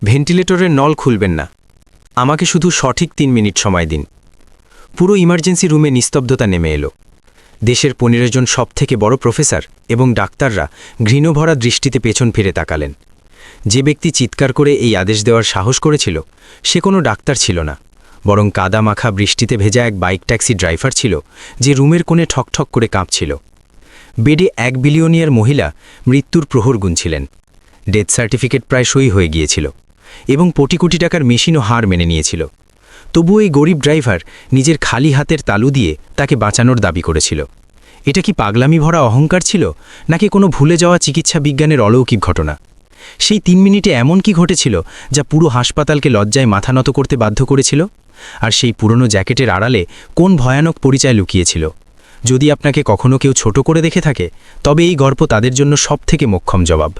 ভেন্টিলেটরের নল খুলবেন না। আমাকে শুধু সঠিক 3 মিনিট সময় দিন। পুরো ইমার্জেন্সি রুমে নিস্তব্ধতা নেমে এলো। দেশের 15 জন সবথেকে বড় প্রফেসর এবং ডাক্তাররা ঘৃণভরা দৃষ্টিতে পেছন ফিরে তাকালেন। যে ব্যক্তি চিৎকার করে এই আদেশ দেওয়ার সাহস করেছিল সে কোনো ডাক্তার ছিল না, বরং কাদা মাখা বৃষ্টিতে ভেজা এক বাইক ট্যাক্সি ড্রাইভার ছিল, যে রুমের কোণে ঠকঠক করে কাঁপছিল। বেডে 1 বিলিয়নিয়ার মহিলা মৃত্যুর প্রহর গুনছিলেন। ডেথ সার্টিফিকেট প্রায় সই হয়ে গিয়েছিল এবং কোটি কোটি টাকার মেশিনও হার মেনে নিয়েছিল। তবুও এই গরিব ড্রাইভার নিজের খালি হাতের তালু দিয়ে তাকে বাঁচানোর দাবি করেছিল। এটা কি পাগলামি ভরা অহংকার ছিল, নাকি কোনো ভুলে যাওয়া চিকিৎসা বিজ্ঞানের অলৌকিক ঘটনা? সেই 3 মিনিটে এমন কি ঘটেছিল যা পুরো হাসপাতালকে লজ্জায় মাথা নত করতে বাধ্য করেছিল? আর সেই পুরনো জ্যাকেটের আড়ালে কোন ভয়ানক পরিচয় লুকিয়েছিল? যদি আপনাকে কখনো কেউ ছোট করে দেখে থাকে, তবে এই গল্প তাদের জন্য সবথেকে মোক্ষম জবাব।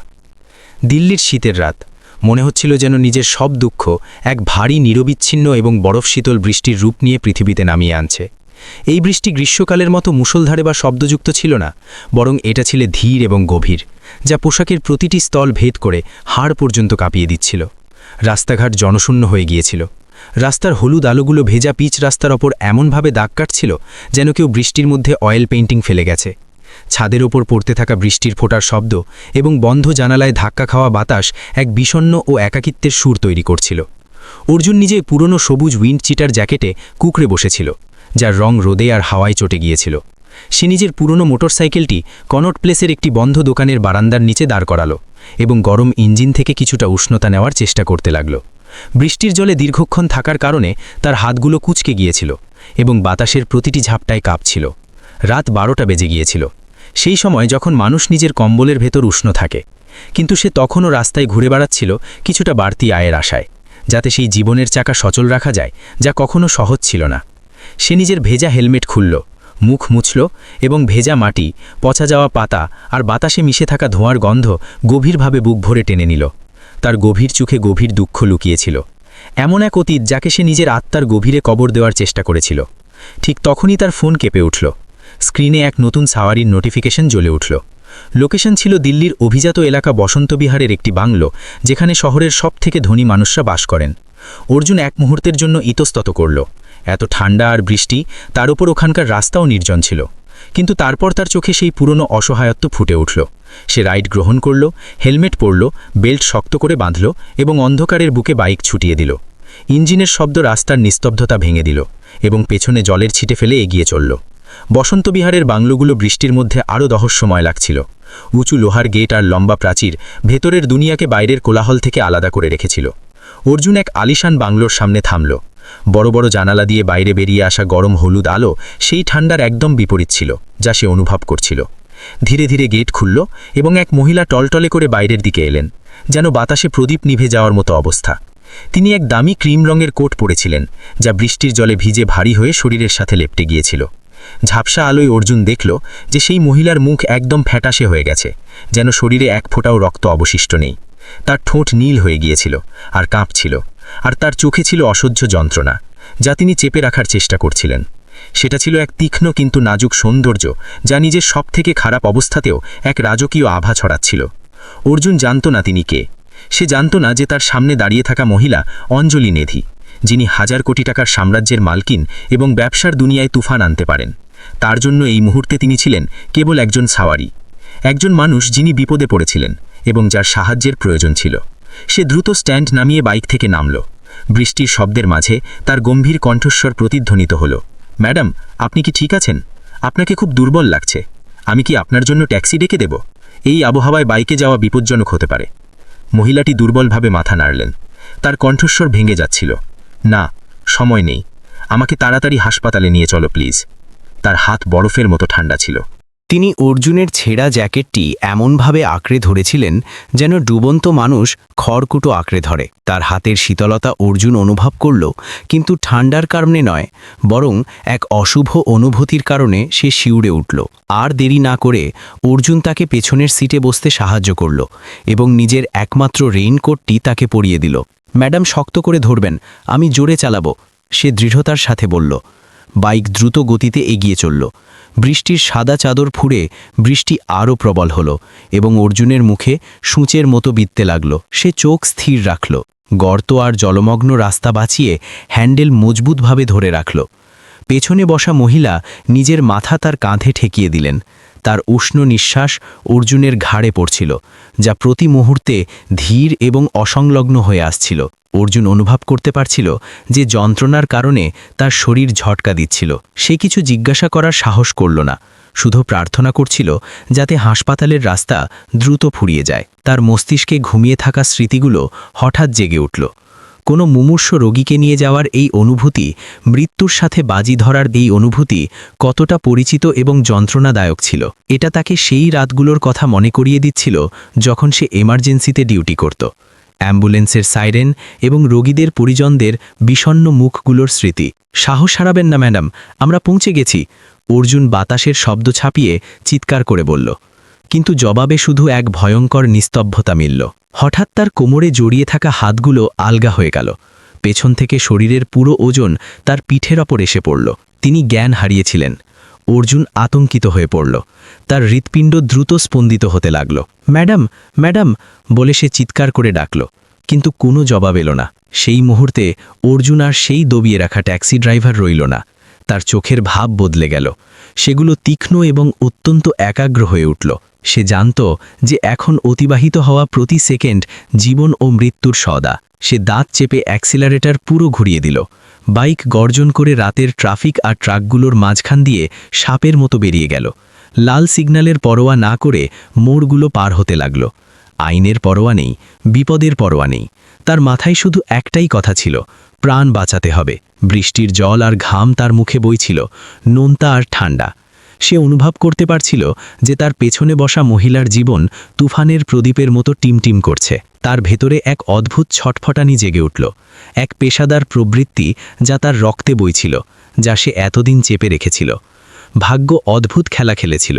দিল্লির শীতের রাত। মনে হচ্ছিল যেন নিজের সব দুঃখ এক ভারী নিরবিচ্ছিন্ন এবং বরফ শীতল বৃষ্টির রূপ নিয়ে পৃথিবীতে নামিয়ে আনছে। এই বৃষ্টি গ্রীষ্মকালের মতো মুষলধারে বা শব্দযুক্ত ছিল না, বরং এটা ছিল ধীর এবং গভীর, যা পোশাকের প্রতিটি স্তল ভেদ করে হাড় পর্যন্ত কাঁপিয়ে দিচ্ছিল। রাস্তাঘাট জনশূন্য হয়ে গিয়েছিল। রাস্তার হলুদ আলোগুলো ভেজা পিচ রাস্তার ওপর এমনভাবে দাগ কাটছিল যেন কেউ বৃষ্টির মধ্যে অয়েল পেইন্টিং ফেলে গেছে। ছাদের ওপর পড়তে থাকা বৃষ্টির ফোঁটার শব্দ এবং বন্ধ জানালায় ধাক্কা খাওয়া বাতাস এক বিষণ্ণ ও একাকিত্বের সুর তৈরি করছিল। অর্জুন নিজে পুরনো সবুজ উইন্ড চিটার জ্যাকেটে কুকড়ে বসেছিল, যার রং রোদে আর হাওয়ায় চটে গিয়েছিল। সে নিজের পুরনো মোটরসাইকেলটি কনট প্লেসের একটি বন্ধ দোকানের বারান্দার নিচে দাঁড় করালো এবং গরম ইঞ্জিন থেকে কিছুটা উষ্ণতা নেওয়ার চেষ্টা করতে লাগল। বৃষ্টির জলে দীর্ঘক্ষণ থাকার কারণে তার হাতগুলো কুঁচকে গিয়েছিল এবং বাতাসের প্রতিটি ঝাপটায় কাঁপছিল। রাত 12টা বেজে গিয়েছিল, সেই সময় যখন মানুষ নিজের কম্বলের ভেতর উষ্ণ থাকে। কিন্তু সে তখনও রাস্তায় ঘুরে বেড়াচ্ছিল কিছুটা বাড়তি আয়ের আশায়, যাতে সেই জীবনের চাকা সচল রাখা যায় যা কখনো সহজ ছিল না। সে নিজের ভেজা হেলমেট খুলল, মুখ মুছল এবং ভেজা মাটি, পচা যাওয়া পাতা আর বাতাসে মিশে থাকা ধোঁয়ার গন্ধ গভীরভাবে বুক ভরে টেনে নিল। তার গভীর চোখে গভীর দুঃখ লুকিয়েছিল, এমন এক অতীত যাকে সে নিজের আত্মার গভীরে কবর দেওয়ার চেষ্টা করেছিল। ঠিক তখনই তার ফোন কেঁপে উঠল। স্ক্রিনে এক নতুন সাওয়ারির নোটিফিকেশন জ্বলে উঠল। লোকেশন ছিল দিল্লির অভিজাত এলাকা বসন্তবিহারের একটি বাংলো, যেখানে শহরের সবথেকে ধনী মানুষরা বাস করেন। অর্জুন এক মুহূর্তের জন্য ইতস্তত করল। এত ঠান্ডা আর বৃষ্টি, তার উপর ওখানকার রাস্তাও নির্জন ছিল। কিন্তু তারপর তার চোখে সেই পুরনো অসহায়ত্ব ফুটে উঠল। সে রাইড গ্রহণ করল, হেলমেট পরল, বেল্ট শক্ত করে বাঁধল এবং অন্ধকারের বুকে বাইক ছুটিয়ে দিল। ইঞ্জিনের শব্দ রাস্তার নিস্তব্ধতা ভেঙে দিল এবং পেছনে জলের ছিটে ফেলে এগিয়ে চলল। বসন্তবিহারের বাংলোগুলো বৃষ্টির মধ্যে আরও রহস্যময় লাগছিল। উঁচু লোহার গেট আর লম্বা প্রাচীর ভেতরের দুনিয়াকে বাইরের কোলাহল থেকে আলাদা করে রেখেছিল। অর্জুন এক আলিশান বাংলোর সামনে থামল। বড় বড় জানালা দিয়ে বাইরে বেরিয়ে আসা গরম হলুদ আলো সেই ঠান্ডার একদম বিপরীত ছিল, যা সে অনুভব করছিল। ধীরে ধীরে গেট খুলল এবং এক মহিলা টলটলে করে বাইরের দিকে এলেন, যেন বাতাসে প্রদীপ নিভে যাওয়ার মতো অবস্থা। তিনি এক দামি ক্রিম রঙের কোট পরেছিলেন, যা বৃষ্টির জলে ভিজে ভারী হয়ে শরীরের সাথে লেপ্টে গিয়েছিল। ঝাপসা আলোয় অর্জুন দেখল যে সেই মহিলার মুখ একদম ফ্যাটাসে হয়ে গেছে, যেন শরীরে এক ফোঁটাও রক্ত অবশিষ্ট নেই। তার ঠোঁট নীল হয়ে গিয়েছিল আর কাঁপছিল, আর তার চোখে ছিল অসহ্য যন্ত্রণা, যা তিনি চেপে রাখার চেষ্টা করছিলেন। সেটা ছিল এক তীক্ষ্ণ কিন্তু নাজুক সৌন্দর্য, যা নিজের সবথেকে খারাপ অবস্থাতেও এক রাজকীয় আভা ছড়াচ্ছিল। অর্জুন জানত না তিনি কে। সে জানত না যে তার সামনে দাঁড়িয়ে থাকা মহিলা অঞ্জলি নেধি, যিনি হাজার কোটি টাকার সাম্রাজ্যের মালকিন এবং ব্যবসার দুনিয়ায় তুফান আনতে পারেন। তার জন্য এই মুহূর্তে তিনি ছিলেন কেবল একজন সাওয়ারি, একজন মানুষ যিনি বিপদে পড়েছিলেন এবং যার সাহায্যের প্রয়োজন ছিল। সে দ্রুত স্ট্যান্ড নামিয়ে বাইক থেকে নামল। বৃষ্টির শব্দের মাঝে তার গম্ভীর কণ্ঠস্বর প্রতিধ্বনিত হল, ম্যাডাম, আপনি কি ঠিক আছেন? আপনাকে খুব দুর্বল লাগছে। আমি কি আপনার জন্য ট্যাক্সি ডেকে দেব? এই আবহাওয়ায় বাইকে যাওয়া বিপজ্জনক হতে পারে। মহিলাটি দুর্বলভাবে মাথা নাড়লেন। তার কণ্ঠস্বর ভেঙে যাচ্ছিল, না, সময় নেই, আমাকে তাড়াতাড়ি হাসপাতালে নিয়ে চলো প্লিজ। তার হাত বরফের মতো ঠান্ডা ছিল। তিনি অর্জুনের ছেঁড়া জ্যাকেটটি এমনভাবে আঁকড়ে ধরেছিলেন যেন ডুবন্ত মানুষ খড়কুটো আঁকড়ে ধরে। তার হাতের শীতলতা অর্জুন অনুভব করল, কিন্তু ঠান্ডার কারণে নয়, বরং এক অশুভ অনুভূতির কারণে সে শিউরে উঠল। আর দেরি না করে অর্জুন তাকে পেছনের সিটে বসতে সাহায্য করল এবং নিজের একমাত্র রেইনকোটটি তাকে পরিয়ে দিল। ম্যাডাম, শক্ত করে ধরবেন, আমি জোরে চালাবো, সে দৃঢ়তার সাথে বলল। বাইক দ্রুত গতিতে এগিয়ে চলল। বৃষ্টির সাদা চাদর ফুঁড়ে বৃষ্টি আরও প্রবল হল এবং অর্জুনের মুখে সূঁচের মতো বিঁধতে লাগল। সে চোখ স্থির রাখল। গর্ত আর জলমগ্ন রাস্তা বাঁচিয়ে হ্যান্ডেল মজবুতভাবে ধরে রাখল। পেছনে বসা মহিলা নিজের মাথা তার কাঁধে ঠেকিয়ে দিলেন। তার উষ্ণ নিঃশ্বাস অর্জুনের ঘাড়ে পড়ছিল, যা প্রতি মুহূর্তে ধীর এবং অসংলগ্ন হয়ে আসছিল। অর্জুন অনুভব করতে পারছিল যে যন্ত্রণার কারণে তার শরীর ঝটকা দিচ্ছিল। সে কিছু জিজ্ঞাসা করার সাহস করল না, শুধু প্রার্থনা করছিল যাতে হাসপাতালের রাস্তা দ্রুত ফুরিয়ে যায়। তার মস্তিষ্কে ঘুমিয়ে থাকা স্মৃতিগুলো হঠাৎ জেগে উঠল। কোনো মুমূর্ষ রোগীকে নিয়ে যাওয়ার এই অনুভূতি, মৃত্যুর সাথে বাজি ধরার এই অনুভূতি কতটা পরিচিত এবং যন্ত্রণাদায়ক ছিল। এটা তাকে সেই রাতগুলোর কথা মনে করিয়ে দিচ্ছিল যখন সে এমার্জেন্সিতে ডিউটি করত। অ্যাম্বুলেন্সের সাইরেন এবং রোগীদের পরিজনদের বিষণ্ণ মুখগুলোর স্মৃতি। সাহস হারাবেন না ম্যাডাম, আমরা পৌঁছে গেছি, অর্জুন বাতাসের শব্দ ছাপিয়ে চিৎকার করে বলল। কিন্তু জবাবে শুধু এক ভয়ঙ্কর নিস্তব্ধতা মিলল। হঠাৎ তার কোমরে জড়িয়ে থাকা হাতগুলো আলগা হয়ে গেল। পেছন থেকে শরীরের পুরো ওজন তার পিঠের ওপর এসে পড়ল। তিনি জ্ঞান হারিয়েছিলেন। অর্জুন আতঙ্কিত হয়ে পড়ল। তার হৃৎপিণ্ড দ্রুত স্পন্দিত হতে লাগল। ম্যাডাম, ম্যাডাম বলে সে চিৎকার করে ডাকল, কিন্তু কোনো জবাব এলো না। সেই মুহূর্তে অর্জুন আর সেই দবিয়ে রাখা ট্যাক্সি ড্রাইভার রইল না। তার চোখের ভাব বদলে গেল, সেগুলো তীক্ষ্ণ এবং অত্যন্ত একাগ্র হয়ে উঠল। সে জানত যে এখন অতিবাহিত হওয়া প্রতি সেকেন্ড জীবন ও মৃত্যুর সওদা। সে দাঁত চেপে অ্যাক্সিলারেটর পুরো ঘুরিয়ে দিল। বাইক গর্জন করে রাতের ট্রাফিক আর ট্রাকগুলোর মাঝখান দিয়ে সাপের মতো বেরিয়ে গেল। লাল সিগন্যালের পরোয়া না করে মোড়গুলো পার হতে লাগল। আইনের পরোয়া নেই, বিপদের পরোয়া নেই। তার মাথায় শুধু একটাই কথা ছিল, প্রাণ বাঁচাতে হবে। বৃষ্টির জল আর ঘাম তার মুখে বইছিল, নোনতা আর ঠান্ডা। সে অনুভব করতে পারছিল যে তার পেছনে বসা মহিলার জীবন তুফানের প্রদীপের মতো টিমটিম করছে। তার ভেতরে এক অদ্ভুত ছটফটানি জেগে উঠল, এক পেশাদার প্রবৃত্তি যা তার রক্তে বইছিল, যা সে এতদিন চেপে রেখেছিল। ভাগ্য অদ্ভুত খেলা খেলেছিল,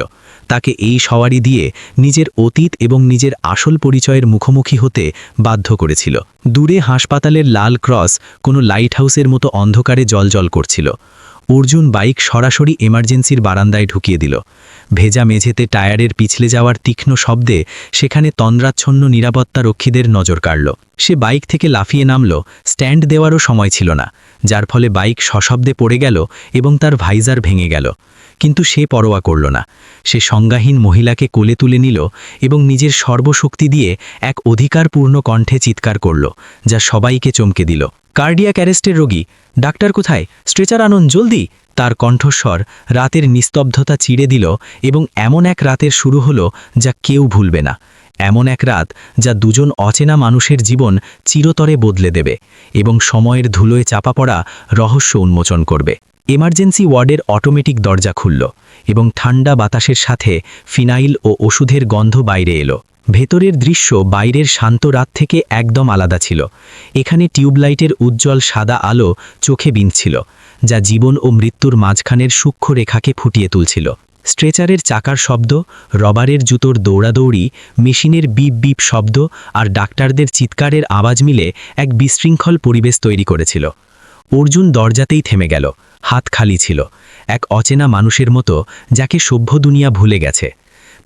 তাকে এই সওয়ারি দিয়ে নিজের অতীত এবং নিজের আসল পরিচয়ের মুখোমুখি হতে বাধ্য করেছিল। দূরে হাসপাতালের লাল ক্রস কোনো লাইট হাউসের মতো অন্ধকারে জ্বলজ্বল করছিল। অর্জুন বাইক সরাসরি এমার্জেন্সির বারান্দায় ঢুকিয়ে দিল। ভেজা মেঝেতে টায়ারের পিছলে যাওয়ার তীক্ষ্ণ শব্দে সেখানে তন্দ্রাচ্ছন্ন নিরাপত্তা রক্ষীদের নজর কাড়ল। সে বাইক থেকে লাফিয়ে নামল। স্ট্যান্ড দেওয়ারও সময় ছিল না, যার ফলে বাইক সশব্দে পড়ে গেল এবং তার ভাইজার ভেঙে গেল। কিন্তু সে পরোয়া করল না। সে সংজ্ঞাহীন মহিলাকে কোলে তুলে নিল এবং নিজের সর্বশক্তি দিয়ে এক অধিকারপূর্ণ কণ্ঠে চিৎকার করল, যা সবাইকে চমকে দিল। কার্ডিয়াক অ্যারেস্টের রোগী, ডাক্তার কোথায়? স্ট্রেচার আনুন জলদি। তার কণ্ঠস্বর রাতের নিস্তব্ধতা চিড়ে দিল এবং এমন এক রাতের শুরু হলো যা কেউ ভুলবে না। এমন এক রাত যা দুজন অচেনা মানুষের জীবন চিরতরে বদলে দেবে এবং সময়ের ধুলোয় চাপা পড়া রহস্য উন্মোচন করবে। এমার্জেন্সি ওয়ার্ডের অটোমেটিক দরজা খুলল এবং ঠান্ডা বাতাসের সাথে ফিনাইল ও ওষুধের গন্ধ বাইরে এলো। ভেতরের দৃশ্য বাইরের শান্ত রাত থেকে একদম আলাদা ছিল। এখানে টিউবলাইটের উজ্জ্বল সাদা আলো চোখে বিঁধছিল, যা জীবন ও মৃত্যুর মাঝখানের সূক্ষ্ম রেখাকে ফুটিয়ে তুলছিল। স্ট্রেচারের চাকার শব্দ, রবারের জুতোর দৌড়াদৌড়ি, মেশিনের বিপ বিপ শব্দ আর ডাক্তারদের চিৎকারের আওয়াজ মিলে এক বিশৃঙ্খল পরিবেশ তৈরি করেছিল। অর্জুন দরজাতেই থেমে গেল। হাত খালি ছিল, এক অচেনা মানুষের মতো যাকে সভ্য দুনিয়া ভুলে গেছে।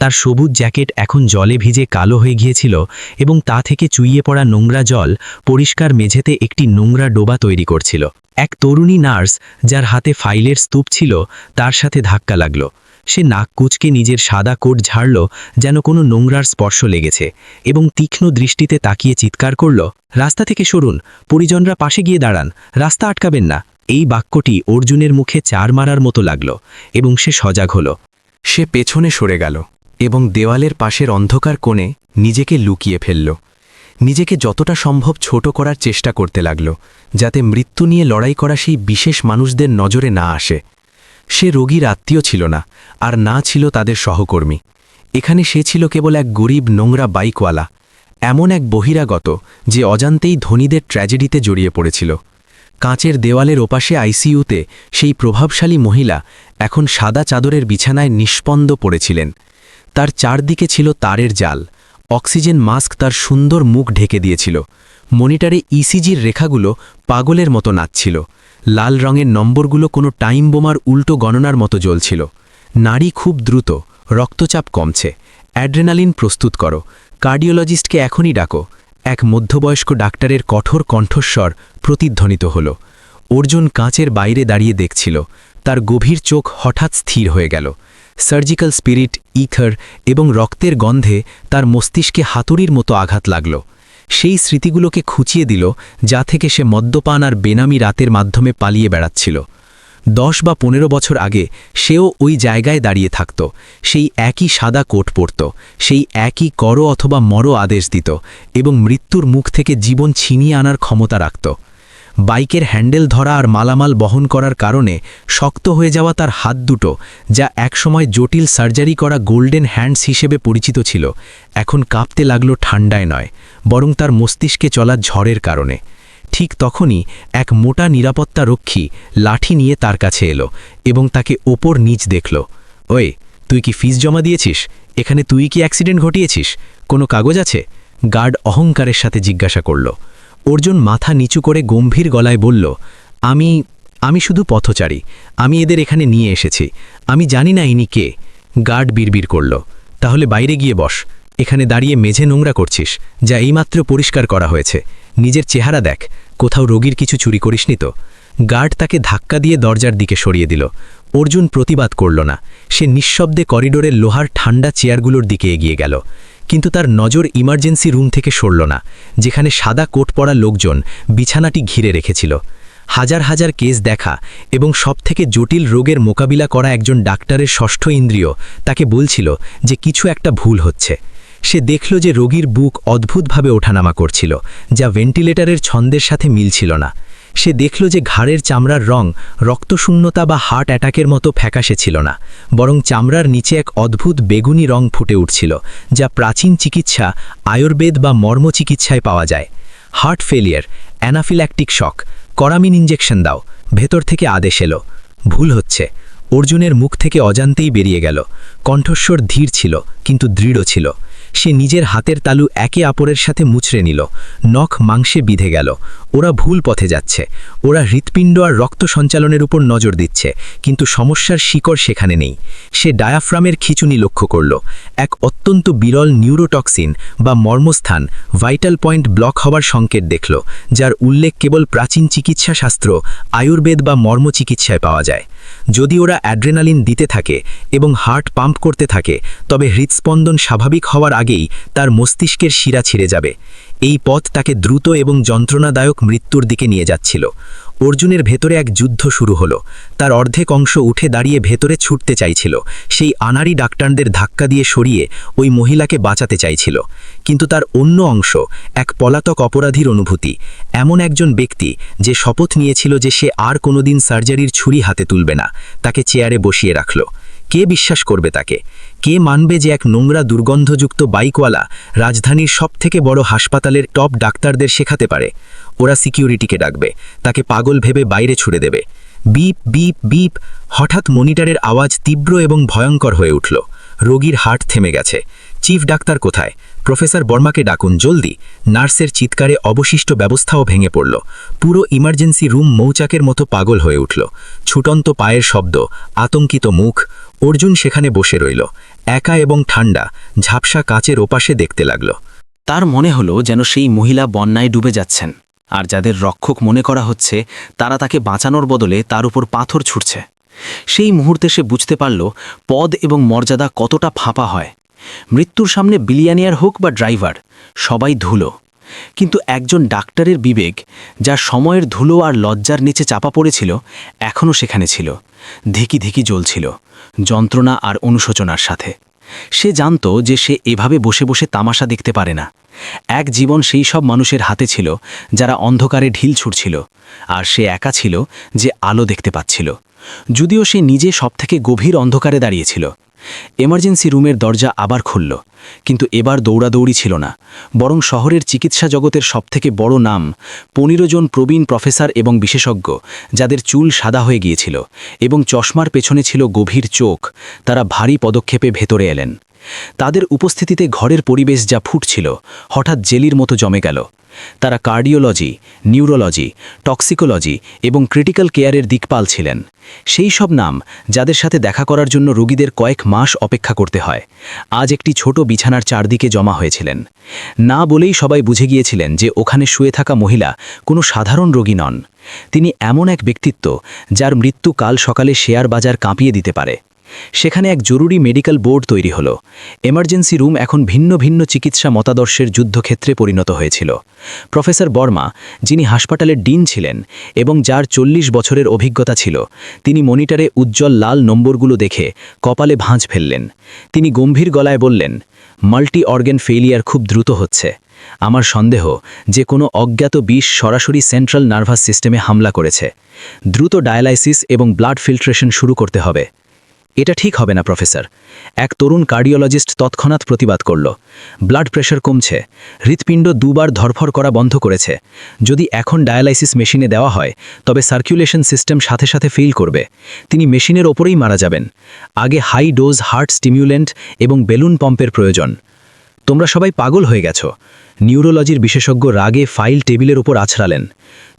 তার সবুজ জ্যাকেট এখন জলে ভিজে কালো হয়ে গিয়েছিল এবং তা থেকে চুইয়ে পড়া নোংরা জল পরিষ্কার মেঝেতে একটি নোংরা ডোবা তৈরি করছিল। এক তরুণী নার্স, যার হাতে ফাইলের স্তূপ ছিল, তার সাথে ধাক্কা লাগল। সে নাক কুঁচকে নিজের সাদা কোট ঝাড়ল, যেন কোনো নোংরার স্পর্শ লেগেছে, এবং তীক্ষ্ণ দৃষ্টিতে তাকিয়ে চিৎকার করল, রাস্তা থেকে সরুন, পরিজনরা পাশে গিয়ে দাঁড়ান, রাস্তা আটকাবেন না। এই বাক্যটি অর্জুনের মুখে চার মারার মতো লাগল এবং সে সজাগ হল। সে পেছনে সরে গেল এবং দেওয়ালের পাশের অন্ধকার কোণে নিজেকে লুকিয়ে ফেলল। নিজেকে যতটা সম্ভব ছোট করার চেষ্টা করতে লাগল, যাতে মৃত্যু নিয়ে লড়াই করা সেই বিশেষ মানুষদের নজরে না আসে। সে রোগীর আত্মীয় ছিল না, আর না ছিল তাদের সহকর্মী। এখানে সে ছিল কেবল এক গরিব নোংরা বাইকওয়ালা, এমন এক বহিরাগত যে অজান্তেই ধনীদের ট্র্যাজেডিতে জড়িয়ে পড়েছিল। কাঁচের দেওয়ালের ওপাশে আইসিইউতে সেই প্রভাবশালী মহিলা এখন সাদা চাদরের বিছানায় নিষ্পন্দ পড়েছিলেন। তার চারদিকে ছিল তারের জাল, অক্সিজেন মাস্ক তার সুন্দর মুখ ঢেকে দিয়েছিল। মনিটরে ইসিজির রেখাগুলো পাগলের মতো নাচছিল। লাল রঙের নম্বরগুলো কোনো টাইম বোমার উল্টো গণনার মতো জ্বলছিল। নাড়ি খুব দ্রুত, রক্তচাপ কমছে। অ্যাড্রেনালিন প্রস্তুত করো, কার্ডিওলজিস্টকে এখনই ডাকো। এক মধ্যবয়স্ক ডাক্তারের কঠোর কণ্ঠস্বর প্রতিধ্বনিত হল। অর্জুন কাঁচের বাইরে দাঁড়িয়ে দেখছিল। তার গভীর চোখ হঠাৎ স্থির হয়ে গেল। সার্জিক্যাল স্পিরিট, ইথার এবং রক্তের গন্ধে তার মস্তিষ্কে হাতুড়ির মতো আঘাত লাগল। সেই স্মৃতিগুলোকে খুঁচিয়ে দিল যা থেকে সে মদ্যপান আর বেনামি রাতের মাধ্যমে পালিয়ে বেড়াচ্ছিল। 10 বা 15 বছর আগে সেও ওই জায়গায় দাঁড়িয়ে থাকত, সেই একই সাদা কোট পরত, সেই একই করো অথবা মরো আদেশ দিত এবং মৃত্যুর মুখ থেকে জীবন ছিনিয়ে আনার ক্ষমতা রাখত। বাইকের হ্যান্ডেল ধরা আর মালামাল বহন করার কারণে শক্ত হয়ে যাওয়া তার হাত দুটো, যা একসময় জটিল সার্জারি করা গোল্ডেন হ্যান্ডস হিসেবে পরিচিত ছিল, এখন কাঁপতে লাগলো ঠান্ডায় নয়, বরং তার মস্তিষ্কে চলা ঝড়ের কারণে। ঠিক তখনই এক মোটা নিরাপত্তারক্ষী লাঠি নিয়ে তার কাছে এলো এবং তাকে ওপর নিচ দেখল। ওই, তুই কি ফিস জমা দিয়েছিস? এখানে তুই কি অ্যাক্সিডেন্ট ঘটিয়েছিস? কোনো কাগজ আছে? গার্ড অহংকারের সাথে জিজ্ঞাসা করল। অর্জুন মাথা নিচু করে গম্ভীর গলায় বলল, আমি শুধু পথচারী। আমি এদের এখানে নিয়ে এসেছি। আমি জানি না ইনি কে। গার্ড বিড়বিড় করল, তাহলে বাইরে গিয়ে বস। এখানে দাঁড়িয়ে মেঝে নোংরা করছিস, যা এইমাত্র পরিষ্কার করা হয়েছে। নিজের চেহারা দেখ, কোথাও রোগীর কিছু চুরি করিসনি তো? গার্ড তাকে ধাক্কা দিয়ে দরজার দিকে সরিয়ে দিল। অর্জুন প্রতিবাদ করল না। সে নিঃশব্দে করিডোরের লোহার ঠান্ডা চেয়ারগুলোর দিকে এগিয়ে গেল। কিন্তু তার নজর ইমার্জেন্সি রুম থেকে সরল না, যেখানে সাদা কোট পরা লোকজন বিছানাটি ঘিরে রেখেছিল। হাজার হাজার কেস দেখা এবং সবথেকে জটিল রোগের মোকাবিলা করা একজন ডাক্তারের ষষ্ঠ ইন্দ্রিয় তাকে বলছিল যে কিছু একটা ভুল হচ্ছে। সে দেখল যে রোগীর বুক অদ্ভুতভাবে ওঠানামা করছিল, যা ভেন্টিলেটরের ছন্দের সাথে মিলছিল না। সে দেখল যে ঘাড়ের চামড়ার রং রক্তশূন্যতা বা হার্ট অ্যাটাকের মতো ফ্যাকাশে ছিল না, বরং চামড়ার নিচে এক অদ্ভুত বেগুনি রং ফুটে উঠছিল, যা প্রাচীন চিকিৎসা, আয়ুর্বেদ বা মর্মচিকিৎসায় পাওয়া যায়। Heart failure, anaphylactic shock, Coramine injection দাও। ভেতর থেকে আদেশ এলো। ভুল হচ্ছে। অর্জুনের মুখ থেকে অজান্তেই বেরিয়ে গেল। কণ্ঠস্বর ধীর ছিল কিন্তু দৃঢ় ছিল। সে নিজের হাতের তালু একে অপরের সাথে মুচড়ে নিল। নখ মাংসে বিঁধে গেল। ওরা ভুল পথে যাচ্ছে। ওরা হৃৎপিণ্ড আর রক্ত সঞ্চালনের উপর নজর দিচ্ছে, কিন্তু সমস্যার শিকড় সেখানে নেই। সে ডায়াফ্রামের খিঁচুনি লক্ষ্য করল। এক অত্যন্ত বিরল নিউরোটক্সিন বা মর্মস্থান, ভাইটাল পয়েন্ট ব্লক হওয়ার সংকেত দেখল, যার উল্লেখ কেবল প্রাচীন চিকিৎসাশাস্ত্র, আয়ুর্বেদ বা মর্মচিকিৎসায় পাওয়া যায়। যদি ওরা অ্যাড্রেনালিন দিতে থাকে এবং হার্ট পাম্প করতে থাকে, তবে হৃৎস্পন্দন স্বাভাবিক হওয়ার আগেই তার মস্তিষ্কের শিরা ছিঁড়ে যাবে। এই পথ তাকে দ্রুত এবং যন্ত্রণাদায়ক মৃত্যুর দিকে নিয়ে যাচ্ছিল। অর্জুনের ভেতরে এক যুদ্ধ শুরু হলো। তার অর্ধেক অংশ উঠে দাঁড়িয়ে ভেতরে ছুটতে চাইছিল, সেই আনাড়ি ডাক্তারদের ধাক্কা দিয়ে সরিয়ে ওই মহিলাকে বাঁচাতে চাইছিল। কিন্তু তার অন্য অংশ এক পলাতক অপরাধীর অনুভূতি, এমন একজন ব্যক্তি যে শপথ নিয়েছিল যে সে আর কোনোদিন সার্জারির ছুরি হাতে তুলবে না, তাকে চেয়ারে বসিয়ে রাখল। কে বিশ্বাস করবে তাকে? কে মানবে যে এক নোংরা দুর্গন্ধযুক্ত বাইকওয়ালা রাজধানীর সবথেকে বড় হাসপাতালের টপ ডাক্তারদের শেখাতে পারে? ওরা সিকিউরিটিকে ডাকবে, তাকে পাগল ভেবে বাইরে ছুড়ে দেবে। Beep beep beep. হঠাৎ মনিটরের আওয়াজ তীব্র এবং ভয়ঙ্কর হয়ে উঠল। রোগীর হার্ট থেমে গেছে। চিফ ডাক্তার কোথায়? প্রফেসর বর্মাকে ডাকুন, জলদি। নার্সের চিৎকারে অবশিষ্ট ব্যবস্থাও ভেঙে পড়ল। পুরো ইমার্জেন্সি রুম মৌচাকের মতো পাগল হয়ে উঠল। ছুটন্ত পায়ের শব্দ, আতঙ্কিত মুখ। অর্জুন সেখানে বসে রইল, একা এবং ঠান্ডা, ঝাপসা কাচের ওপাশে দেখতে লাগল। তার মনে হলো যেন সেই মহিলা বন্যায় ডুবে যাচ্ছেন, আর যাদের রক্ষক মনে করা হচ্ছে তারা তাকে বাঁচানোর বদলে তার উপর পাথর ছুটছে। সেই মুহূর্তে সে বুঝতে পারল পদ এবং মর্যাদা কতটা ফাঁপা হয়। মৃত্যুর সামনে বিলিয়ানিয়ার হোক বা ড্রাইভার, সবাই ধুলো। কিন্তু একজন ডাক্তারের বিবেক, যা সময়ের ধুলো আর লজ্জার নিচে চাপা পড়েছিল, এখনও সেখানে ছিল, ধিকি ধিকি জ্বলছিল, যন্ত্রণা আর অনুশোচনার সাথে। সে জানত যে সে এভাবে বসে বসে তামাশা দেখতে পারে না। এক জীবন সেই সব মানুষের হাতে ছিল যারা অন্ধকারে ঢিল ছুটছিল, আর সে একা ছিল যে আলো দেখতে পাচ্ছিল, যদিও সে নিজে সবথেকে গভীর অন্ধকারে দাঁড়িয়েছিল। এমার্জেন্সি রুমের দরজা আবার খুলল, কিন্তু এবার দৌড়াদৌড়ি ছিল না, বরং শহরের চিকিৎসা জগতের সবথেকে বড় নাম, 15 জন প্রবীণ প্রফেসর এবং বিশেষজ্ঞ, যাদের চুল সাদা হয়ে গিয়েছিল এবং চশমার পেছনে ছিল গভীর চোখ, তারা ভারী পদক্ষেপে ভেতরে এলেন। তাদের উপস্থিতিতে ঘরের পরিবেশ যা ফুটছিল হঠাৎ জেলির মতো জমে গেল। তারা কার্ডিওলজি, নিউরোলজি, টক্সিকোলজি এবং ক্রিটিক্যাল কেয়ারের দিকপাল ছিলেন। সেই সব নাম যাদের সাথে দেখা করার জন্য রোগীদের কয়েক মাস অপেক্ষা করতে হয়, আজ একটি ছোট বিছানার চারদিকে জমা হয়েছিলেন। না বলেই সবাই বুঝে গিয়েছিলেন যে ওখানে শুয়ে থাকা মহিলা কোনো সাধারণ রোগী নন। তিনি এমন এক ব্যক্তিত্ব যার মৃত্যু কাল সকালে শেয়ার বাজার কাঁপিয়ে দিতে পারে। সেখানে এক জরুরি মেডিকেল বোর্ড তৈরি হলো। এমার্জেন্সি রুম এখন ভিন্ন ভিন্ন চিকিৎসা মতাদর্শের যুদ্ধক্ষেত্রে পরিণত হয়েছিল। প্রফেসর বর্মা, যিনি হাসপাতালের ডিন ছিলেন এবং যার 40 বছরের অভিজ্ঞতা ছিল, তিনি মনিটরে উজ্জ্বল লাল নম্বরগুলো দেখে কপালে ভাঁজ ফেললেন। তিনি গম্ভীর গলায় বললেন, মাল্টি অর্গান ফেইলিয়ার খুব দ্রুত হচ্ছে। আমার সন্দেহ যে কোনো অজ্ঞাত বিষ সরাসরি সেন্ট্রাল নার্ভাস সিস্টেমে হামলা করেছে। দ্রুত ডায়ালাইসিস এবং ব্লাড ফিল্ট্রেশন শুরু করতে হবে। এটা ঠিক হবে না প্রফেসর, এক তরুণ কার্ডিওলজিস্ট তৎক্ষণাৎ প্রতিবাদ করল। ব্লাড প্রেশার কমছে, হৃৎপিণ্ড দুবার ধরফর করা বন্ধ করেছে। যদি এখন ডায়ালাইসিস মেশিনে দেওয়া হয় তবে সার্কুলেশন সিস্টেম সাথে সাথে ফেল করবে। তিনি মেশিনের ওপরেই মারা যাবেন। আগে হাই ডোজ হার্ট স্টিমিউলেন্ট এবং বেলুন পাম্পের প্রয়োজন। তোমরা সবাই পাগল হয়ে গেছো। নিউরোলজির বিশেষজ্ঞ রাগে ফাইল টেবিলের ওপর আছড়ালেন।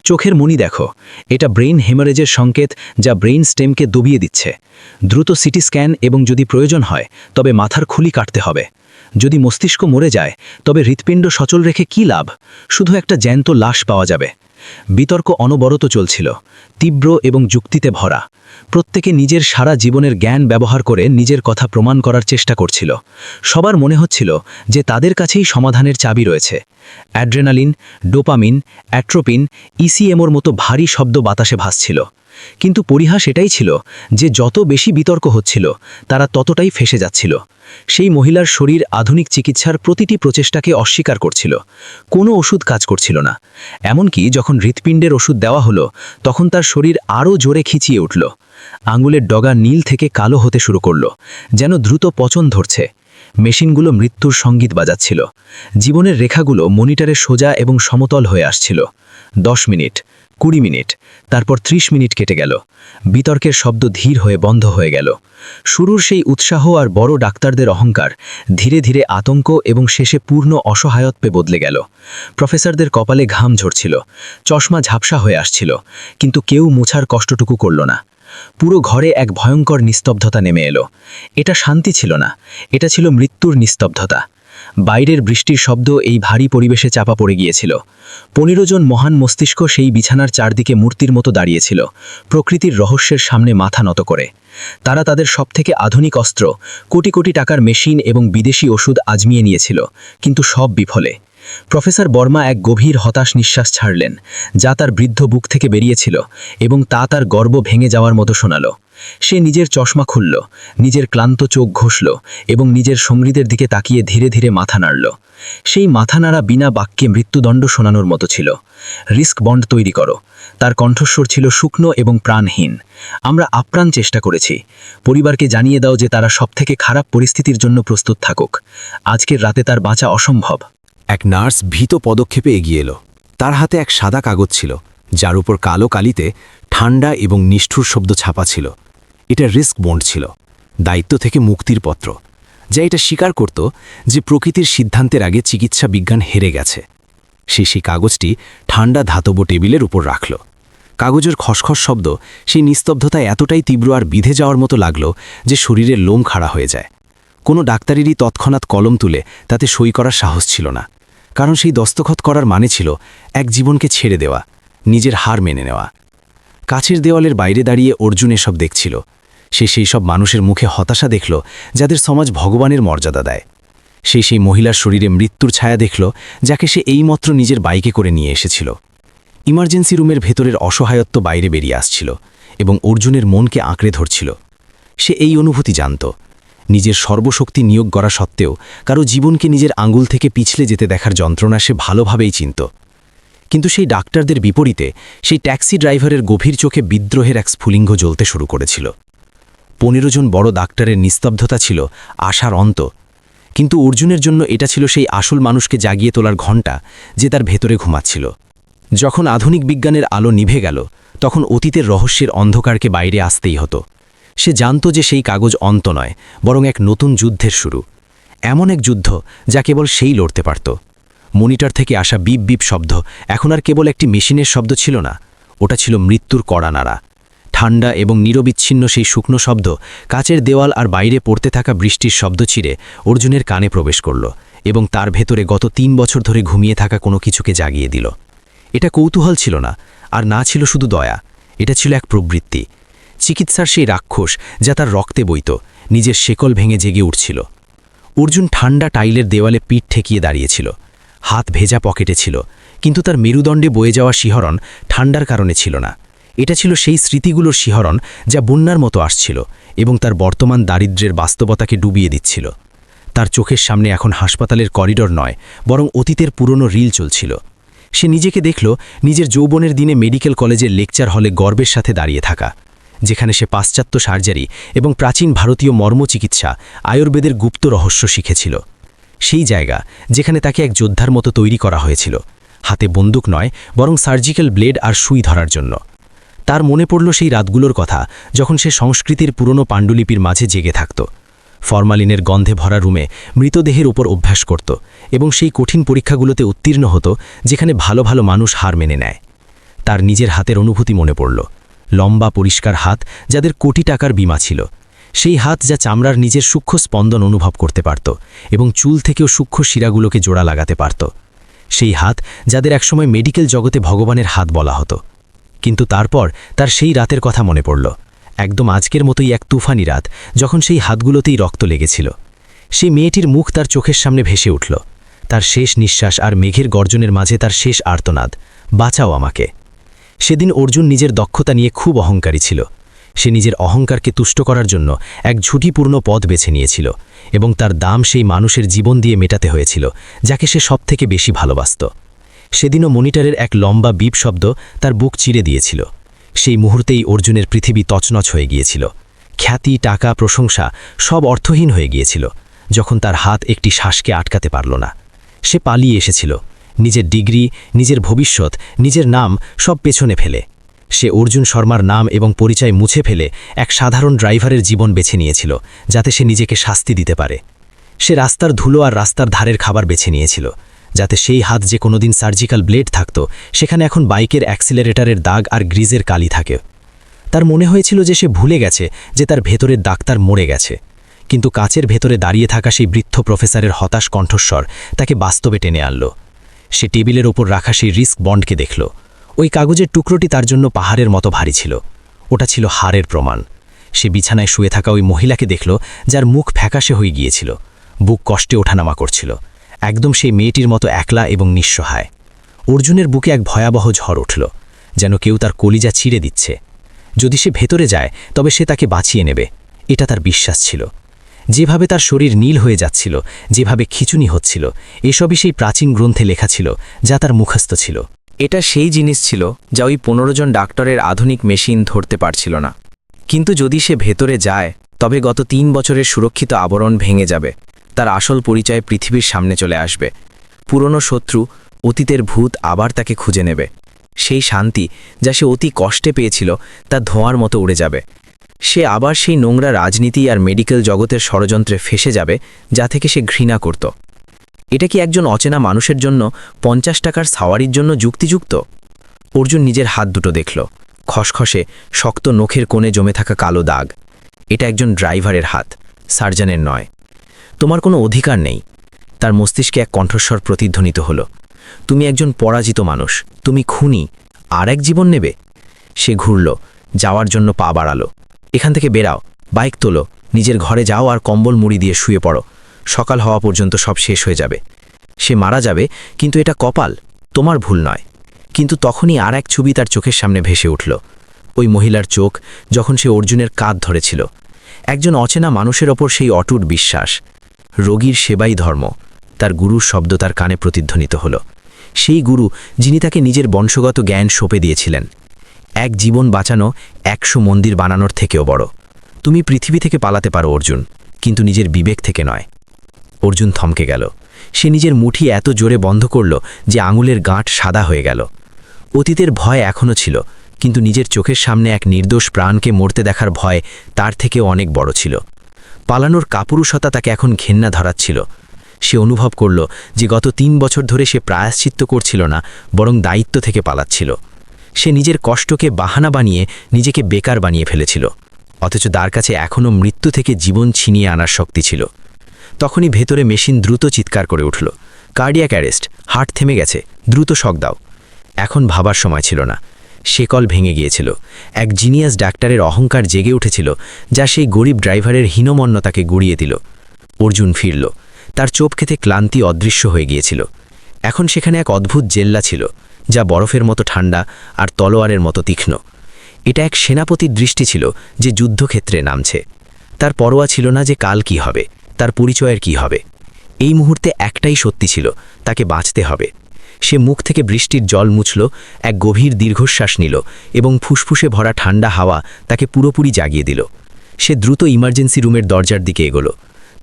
চোখের মনি দেখো, এটা ব্রেইন হেমারেজের সংকেত যা ব্রেইন স্টেমকে দবিয়ে দিচ্ছে। দ্রুত সিটি স্ক্যান এবং যদি প্রয়োজন হয় তবে মাথার খুলি কাটতে হবে। যদি মস্তিষ্ক মরে যায় তবে হৃৎপিণ্ড সচল রেখে কী লাভ? শুধু একটা জ্যান্ত লাশ পাওয়া যাবে। বিতর্ক অনবরত চলছিল, তীব্র এবং যুক্তিতে ভরা। প্রত্যেকে নিজের সারা জীবনের জ্ঞান ব্যবহার করে নিজের কথা প্রমাণ করার চেষ্টা করছিল। সবার মনে হচ্ছিল যে তাদের কাছেই সমাধানের চাবি রয়েছে। অ্যাড্রেনালিন, ডোপামিন, অ্যাট্রোপিন, ইসিএমওর মতো ভারী শব্দ বাতাসে ভাসছিল। কিন্তু পরিহাস এটাই ছিল যে যত বেশি বিতর্ক হচ্ছিল তারা ততটাই ফেঁসে যাচ্ছিল। সেই মহিলার শরীর আধুনিক চিকিৎসার প্রতিটি প্রচেষ্টাকে অস্বীকার করছিল। কোনো ওষুধ কাজ করছিল না। এমনকি যখন হৃৎপিণ্ডের ওষুধ দেওয়া হলো তখন তার শরীর আরও জোরে খিচিয়ে উঠল। আঙুলের ডগা নীল থেকে কালো হতে শুরু করল, যেন দ্রুত পচন ধরছে। মেশিনগুলো মৃত্যুর সঙ্গীত বাজাচ্ছিল। জীবনের রেখাগুলো মনিটরে সোজা এবং সমতল হয়ে আসছিল। 10 মিনিট, 20 মিনিট, তারপর 30 মিনিট কেটে গেল। বিতর্কের শব্দ ধীর হয়ে বন্ধ হয়ে গেল। শুরুর সেই উৎসাহ আর বড় ডাক্তারদের অহংকার ধীরে ধীরে আতঙ্ক এবং শেষে পূর্ণ অসহায়ত্বে বদলে গেল। প্রফেসরদের কপালে ঘাম ঝরছিল, চশমা ঝাপসা হয়ে আসছিল, কিন্তু কেউ মুছার কষ্টটুকু করল না। পুরো ঘরে এক ভয়ঙ্কর নিস্তব্ধতা নেমে এলো। এটা শান্তি ছিল না, এটা ছিল মৃত্যুর নিস্তব্ধতা। বাইরের বৃষ্টির শব্দ এই ভারী পরিবেশে চাপা পড়ে গিয়েছিল। 15 জন মহান মস্তিষ্ক সেই বিছানার চারদিকে মূর্তির মতো দাঁড়িয়েছিল, প্রকৃতির রহস্যের সামনে মাথা নত করে। তারা তাদের সবথেকে আধুনিক অস্ত্র, কোটি কোটি টাকার মেশিন এবং বিদেশি ওষুধ আজমিয়ে নিয়েছিল, কিন্তু সব বিফলে। প্রফেসর বর্মা এক গভীর হতাশ নিঃশ্বাস ছাড়লেন, যা তার বৃদ্ধ বুক থেকে বেরিয়েছিল এবং তা তার গর্ব ভেঙে যাওয়ার মতো শোনালো। সে নিজের চশমা খুলল, নিজের ক্লান্ত চোখ ঘষল এবং নিজের সঙ্গীদের দিকে তাকিয়ে ধীরে ধীরে মাথা নাড়ল। সেই মাথা নাড়া বিনা বাক্যে মৃত্যুদণ্ড শোনানোর মতো ছিল। রিস্ক বন্ড তৈরি করো। তার কণ্ঠস্বর ছিল শুকনো এবং প্রাণহীন। আমরা আপ্রাণ চেষ্টা করেছি। পরিবারকে জানিয়ে দাও যে তারা সবথেকে খারাপ পরিস্থিতির জন্য প্রস্তুত থাকুক। আজকের রাতে তার বাঁচা অসম্ভব। এক নার্স ভীত পদক্ষেপে এগিয়ে এলো। তার হাতে এক সাদা কাগজ ছিল, যার উপর কালো কালিতে ঠান্ডা এবং নিষ্ঠুর শব্দ ছাপা ছিল। এটা রিস্ক বন্ড ছিল, দায়িত্ব থেকে মুক্তির পত্র, যা এটা স্বীকার করত যে প্রকৃতির সিদ্ধান্তের আগে চিকিৎসা বিজ্ঞান হেরে গেছে। সে সেই কাগজটি ঠান্ডা ধাতব টেবিলের উপর রাখল। কাগজের খসখস শব্দ সেই নিস্তব্ধতায় এতটাই তীব্র আর বিধে যাওয়ার মতো লাগল যে শরীরের লোম খাড়া হয়ে যায়। কোনো ডাক্তারেরই তৎক্ষণাৎ কলম তুলে তাতে সই করার সাহস ছিল না, কারণ সেই দস্তখত করার মানে ছিল এক জীবনকে ছেড়ে দেওয়া, নিজের হার মেনে নেওয়া। কাছের দেওয়ালের বাইরে দাঁড়িয়ে অর্জুন এসব দেখছিল। সে সেই সব মানুষের মুখে হতাশা দেখল যাদের সমাজ ভগবানের মর্যাদা দেয়। সে সেই মহিলার শরীরে মৃত্যুর ছায়া দেখল যাকে সে এইমাত্র নিজের বাইকে করে নিয়ে এসেছিল। ইমার্জেন্সি রুমের ভেতরের অসহায়ত্ব বাইরে বেরিয়ে আসছিল এবং অর্জুনের মনকে আঁকড়ে ধরছিল। সে এই অনুভূতি জানত, নিজের সর্বশক্তি নিয়োগ করা সত্ত্বেও কারো জীবনকে নিজের আঙুল থেকে পিছলে যেতে দেখার যন্ত্রণা সে ভালোভাবেই চিনত। কিন্তু সেই ডাক্তারদের বিপরীতে সেই ট্যাক্সি ড্রাইভারের গভীর চোখে বিদ্রোহের এক স্ফুলিঙ্গ জ্বলতে শুরু করেছিল। 15 জন বড় ডাক্তারের নিস্তব্ধতা ছিল আশার অন্ত, কিন্তু অর্জুনের জন্য এটা ছিল সেই আসল মানুষকে জাগিয়ে তোলার ঘণ্টা যে তার ভেতরে ঘুমাচ্ছিল। যখন আধুনিক বিজ্ঞানের আলো নিভে গেল তখন অতীতের রহস্যের অন্ধকারকে বাইরে আসতেই হতো। সে জানত যে সেই কাগজ অন্ত নয়, বরং এক নতুন যুদ্ধের শুরু, এমন এক যুদ্ধ যা কেবল সেই লড়তে পারত। মনিটর থেকে আসা বিপ বিপ শব্দ এখন আর কেবল একটি মেশিনের শব্দ ছিল না, ওটা ছিল মৃত্যুর কড়া নাড়া। ঠান্ডা এবং নিরবিচ্ছিন্ন সেই শুকনো শব্দ কাচের দেওয়াল আর বাইরে পড়তে থাকা বৃষ্টির শব্দ ছিঁড়ে অর্জুনের কানে প্রবেশ করল এবং তার ভেতরে গত 3 বছর ধরে ঘুমিয়ে থাকা কোনো কিছুকে জাগিয়ে দিল। এটা কৌতূহল ছিল না, আর না ছিল শুধু দয়া, এটা ছিল এক প্রবৃত্তি, চিকিৎসার সেই রাক্ষস যা তার রক্তে বইত, নিজের শেকল ভেঙে জেগে উঠছিল। অর্জুন ঠান্ডা টাইলের দেওয়ালে পিঠ ঠেকিয়ে দাঁড়িয়েছিল, হাত ভেজা পকেটে ছিল, কিন্তু তার মেরুদণ্ডে বয়ে যাওয়া শিহরণ ঠান্ডার কারণে ছিল না। এটা ছিল সেই স্মৃতিগুলোর শিহরণ যা বন্যার মতো আসছিল এবং তার বর্তমান দারিদ্র্যের বাস্তবতাকে ডুবিয়ে দিচ্ছিল। তার চোখের সামনে এখন হাসপাতালের করিডর নয়, বরং অতীতের পুরনো রিল চলছিল। সে নিজেকে দেখল নিজের যৌবনের দিনে মেডিকেল কলেজের লেকচার হলে গর্বের সাথে দাঁড়িয়ে থাকা, যেখানে সে পাশ্চাত্য সার্জারি এবং প্রাচীন ভারতীয় মর্মচিকিৎসা, আয়ুর্বেদের গুপ্ত রহস্য শিখেছিল। সেই জায়গা যেখানে তাকে এক যোদ্ধার মতো তৈরি করা হয়েছিল, হাতে বন্দুক নয়, বরং সার্জিক্যাল ব্লেড আর সুই ধরার জন্য। তার মনে পড়ল সেই রাতগুলোর কথা যখন সে সংস্কৃতির পুরনো পাণ্ডুলিপির মাঝে জেগে থাকত, ফরমালিনের গন্ধে ভরা রুমে মৃতদেহের উপর অভ্যাস করত এবং সেই কঠিন পরীক্ষাগুলোতে উত্তীর্ণ হতো যেখানে ভালো ভালো মানুষ হার মেনে নেয়। তার নিজের হাতের অনুভূতি মনে পড়ল, লম্বা পরিষ্কার হাত যাদের কোটি টাকার বীমা ছিল, সেই হাত যা চামড়ার নিজের সূক্ষ্ম স্পন্দন অনুভব করতে পারত এবং চুল থেকেও সূক্ষ্ম শিরাগুলোকে জোড়া লাগাতে পারত, সেই হাত যাদের একসময় মেডিকেল জগতে ভগবানের হাত বলা হতো। কিন্তু তারপর তার সেই রাতের কথা মনে পড়ল, একদম আজকের মতোই এক তুফানি রাত, যখন সেই হাতগুলোতেই রক্ত লেগেছিল। সেই মেয়েটির মুখ তার চোখের সামনে ভেসে উঠল, তার শেষ নিঃশ্বাস আর মেঘের গর্জনের মাঝে তার শেষ আর্তনাদ, বাঁচাও আমাকে। সেদিন অর্জুন নিজের দক্ষতা নিয়ে খুব অহংকারী ছিল। সে নিজের অহংকারকে তুষ্ট করার জন্য এক ঝুঁকিপূর্ণ পথ বেছে নিয়েছিল এবং তার দাম সেই মানুষের জীবন দিয়ে মেটাতে হয়েছিল যাকে সে সবথেকে বেশি ভালোবাসত। সেদিনও মনিটরের এক লম্বা বিপ শব্দ তার বুক চিরে দিয়েছিল। সেই মুহূর্তেই অর্জুনের পৃথিবী তছনছ হয়ে গিয়েছিল। খ্যাতি, টাকা, প্রশংসা সব অর্থহীন হয়ে গিয়েছিল যখন তার হাত একটি শ্বাসকে আটকাতে পারল না। সে পালিয়ে এসেছিল, নিজের ডিগ্রি, নিজের ভবিষ্যৎ, নিজের নাম সব পেছনে ফেলে। সে অর্জুন শর্মার নাম এবং পরিচয় মুছে ফেলে এক সাধারণ ড্রাইভারের জীবন বেছে নিয়েছিল যাতে সে নিজেকে শাস্তি দিতে পারে। সে রাস্তার ধুলো আর রাস্তার ধারের খাবার বেছে নিয়েছিল যাতে সেই হাত যে কোনোদিন সার্জিক্যাল ব্লেড থাকত সেখানে এখন বাইকের অ্যাক্সিলারেটরের দাগ আর গ্রিজের কালি থাকে। তার মনে হয়েছিল যে সে ভুলে গেছে যে তার ভেতরের ডাক্তার মরে গেছে, কিন্তু কাচের ভেতরে দাঁড়িয়ে থাকা সেই বৃদ্ধ প্রফেসরের হতাশ কণ্ঠস্বর তাকে বাস্তবে টেনে আনল। সে টেবিলের ওপর রাখা সেই রিস্ক বন্ডকে দেখল। ওই কাগজের টুকরোটি তার জন্য পাহাড়ের মতো ভারী ছিল, ওটা ছিল হারের প্রমাণ। সে বিছানায় শুয়ে থাকা ওই মহিলাকে দেখল যার মুখ ফ্যাকাশে হয়ে গিয়েছিল, বুক কষ্টে ওঠানামা করছিল, একদম সেই মেয়েটির মতো একলা এবং নিঃসহায়। অর্জুনের বুকে এক ভয়াবহ ঝড় উঠল, যেন কেউ তার কলিজা ছিঁড়ে দিচ্ছে। যদি সে ভেতরে যায় তবে সে তাকে বাঁচিয়ে নেবে, এটা তার বিশ্বাস ছিল। যেভাবে তার শরীর নীল হয়ে যাচ্ছিল, যেভাবে খিচুনি হচ্ছিল, এসবই সেই প্রাচীন গ্রন্থে লেখা ছিল যা তার মুখস্থ ছিল। এটা সেই জিনিস ছিল যা ওই 15 জন ডাক্তারের আধুনিক মেশিন ধরতে পারছিল না। কিন্তু যদি সে ভেতরে যায় তবে গত 3 বছরের সুরক্ষিত আবরণ ভেঙে যাবে, তার আসল পরিচয় পৃথিবীর সামনে চলে আসবে। পুরনো শত্রু, অতীতের ভূত আবার তাকে খুঁজে নেবে। সেই শান্তি যা সে অতি কষ্টে পেয়েছিল তা ধোঁয়ার মতো উড়ে যাবে। সে আবার সেই নোংরা রাজনীতি আর মেডিকেল জগতের ষড়যন্ত্রে ফেসে যাবে যা থেকে সে ঘৃণা করত। এটা কি একজন অচেনা মানুষের জন্য 50 টাকার সাওয়ারির জন্য যুক্তিযুক্ত? অর্জুন নিজের হাত দুটো দেখল, খসখসে শক্ত নখের কোণে জমে থাকা কালো দাগ। এটা একজন ড্রাইভারের হাত, সার্জনের নয়। তোমার কোনো অধিকার নেই। তার মস্তিষ্কে এক কণ্ঠস্বর প্রতিধ্বনিত হল, তুমি একজন পরাজিত মানুষ, তুমি খুনি, আর এক জীবন নেবে। সে ঘুরল, যাওয়ার জন্য পা বাড়ালো। এখান থেকে বেরাও, বাইক তোলো, নিজের ঘরে যাও আর কম্বল মুড়ি দিয়ে শুয়ে পড়ো। সকাল হওয়া পর্যন্ত সব শেষ হয়ে যাবে। সে মারা যাবে, কিন্তু এটা কপাল, তোমার ভুল নয়। কিন্তু তখনই আর এক ছবি তার চোখের সামনে ভেসে উঠল, ওই মহিলার চোখ যখন সে অর্জুনের কাঁধ ধরেছিল। একজন অচেনা মানুষের ওপর সেই অটুট বিশ্বাস। রোগীর সেবাই ধর্ম, তার গুরুর শব্দ তার কানে প্রতিধ্বনিত হল। সেই গুরু যিনি তাকে নিজের বংশগত জ্ঞান সঁপে দিয়েছিলেন। এক জীবন বাঁচানো 100 মন্দির বানানোর থেকেও বড়। তুমি পৃথিবী থেকে পালাতে পারো অর্জুন, কিন্তু নিজের বিবেক থেকে নয়। অর্জুন থমকে গেল। সে নিজের মুঠি এত জোরে বন্ধ করল যে আঙুলের গাঁট সাদা হয়ে গেল। অতীতের ভয় এখনও ছিল, কিন্তু নিজের চোখের সামনে এক নির্দোষ প্রাণকে মরতে দেখার ভয় তার থেকেও অনেক বড় ছিল। পালানোর কাপুরুষতা তাকে এখন ঘেন্না ধরাচ্ছিল। সে অনুভব করল যে গত 3 বছর ধরে সে প্রায়শ্চিত্ত করছিল না, বরং দায়িত্ব থেকে পালাচ্ছিল। সে নিজের কষ্টকে বাহানা বানিয়ে নিজেকে বেকার বানিয়ে ফেলেছিল, অথচ তার কাছে এখনও মৃত্যু থেকে জীবন ছিনিয়ে আনার শক্তি ছিল। তখনই ভেতরে মেশিন দ্রুত চিৎকার করে উঠল, কার্ডিয়াক অ্যারেস্ট, হার্ট থেমে গেছে, দ্রুত শক দাও। এখন ভাবার সময় ছিল না। শেকল ভেঙে গিয়েছিল। এক জিনিয়াস ডাক্তারের অহংকার জেগে উঠেছিল, যা সেই গরিব ড্রাইভারের হীনমন্যতাকে গুড়িয়ে দিল। অর্জুন ফিরল। তার চোখ খেতে ক্লান্তি অদৃশ্য হয়ে গিয়েছিল। এখন সেখানে এক অদ্ভুত জেল্লা ছিল, যা বরফের মতো ঠান্ডা আর তলোয়ারের মতো তীক্ষ্ণ। এটা এক সেনাপতির দৃষ্টি ছিল যে যুদ্ধক্ষেত্রে নামছে। তার পরোয়া ছিল না যে কাল কি হবে, তার পরিচয়ের কি হবে। এই মুহূর্তে একটাই সত্যি ছিল, তাকে বাঁচতে হবে। সে মুখ থেকে বৃষ্টির জল মুছল, এক গভীর দীর্ঘশ্বাস নিল এবং ফুসফুসে ভরা ঠান্ডা হাওয়া তাকে পুরোপুরি জাগিয়ে দিল। সে দ্রুত ইমার্জেন্সি রুমের দরজার দিকে এগোল।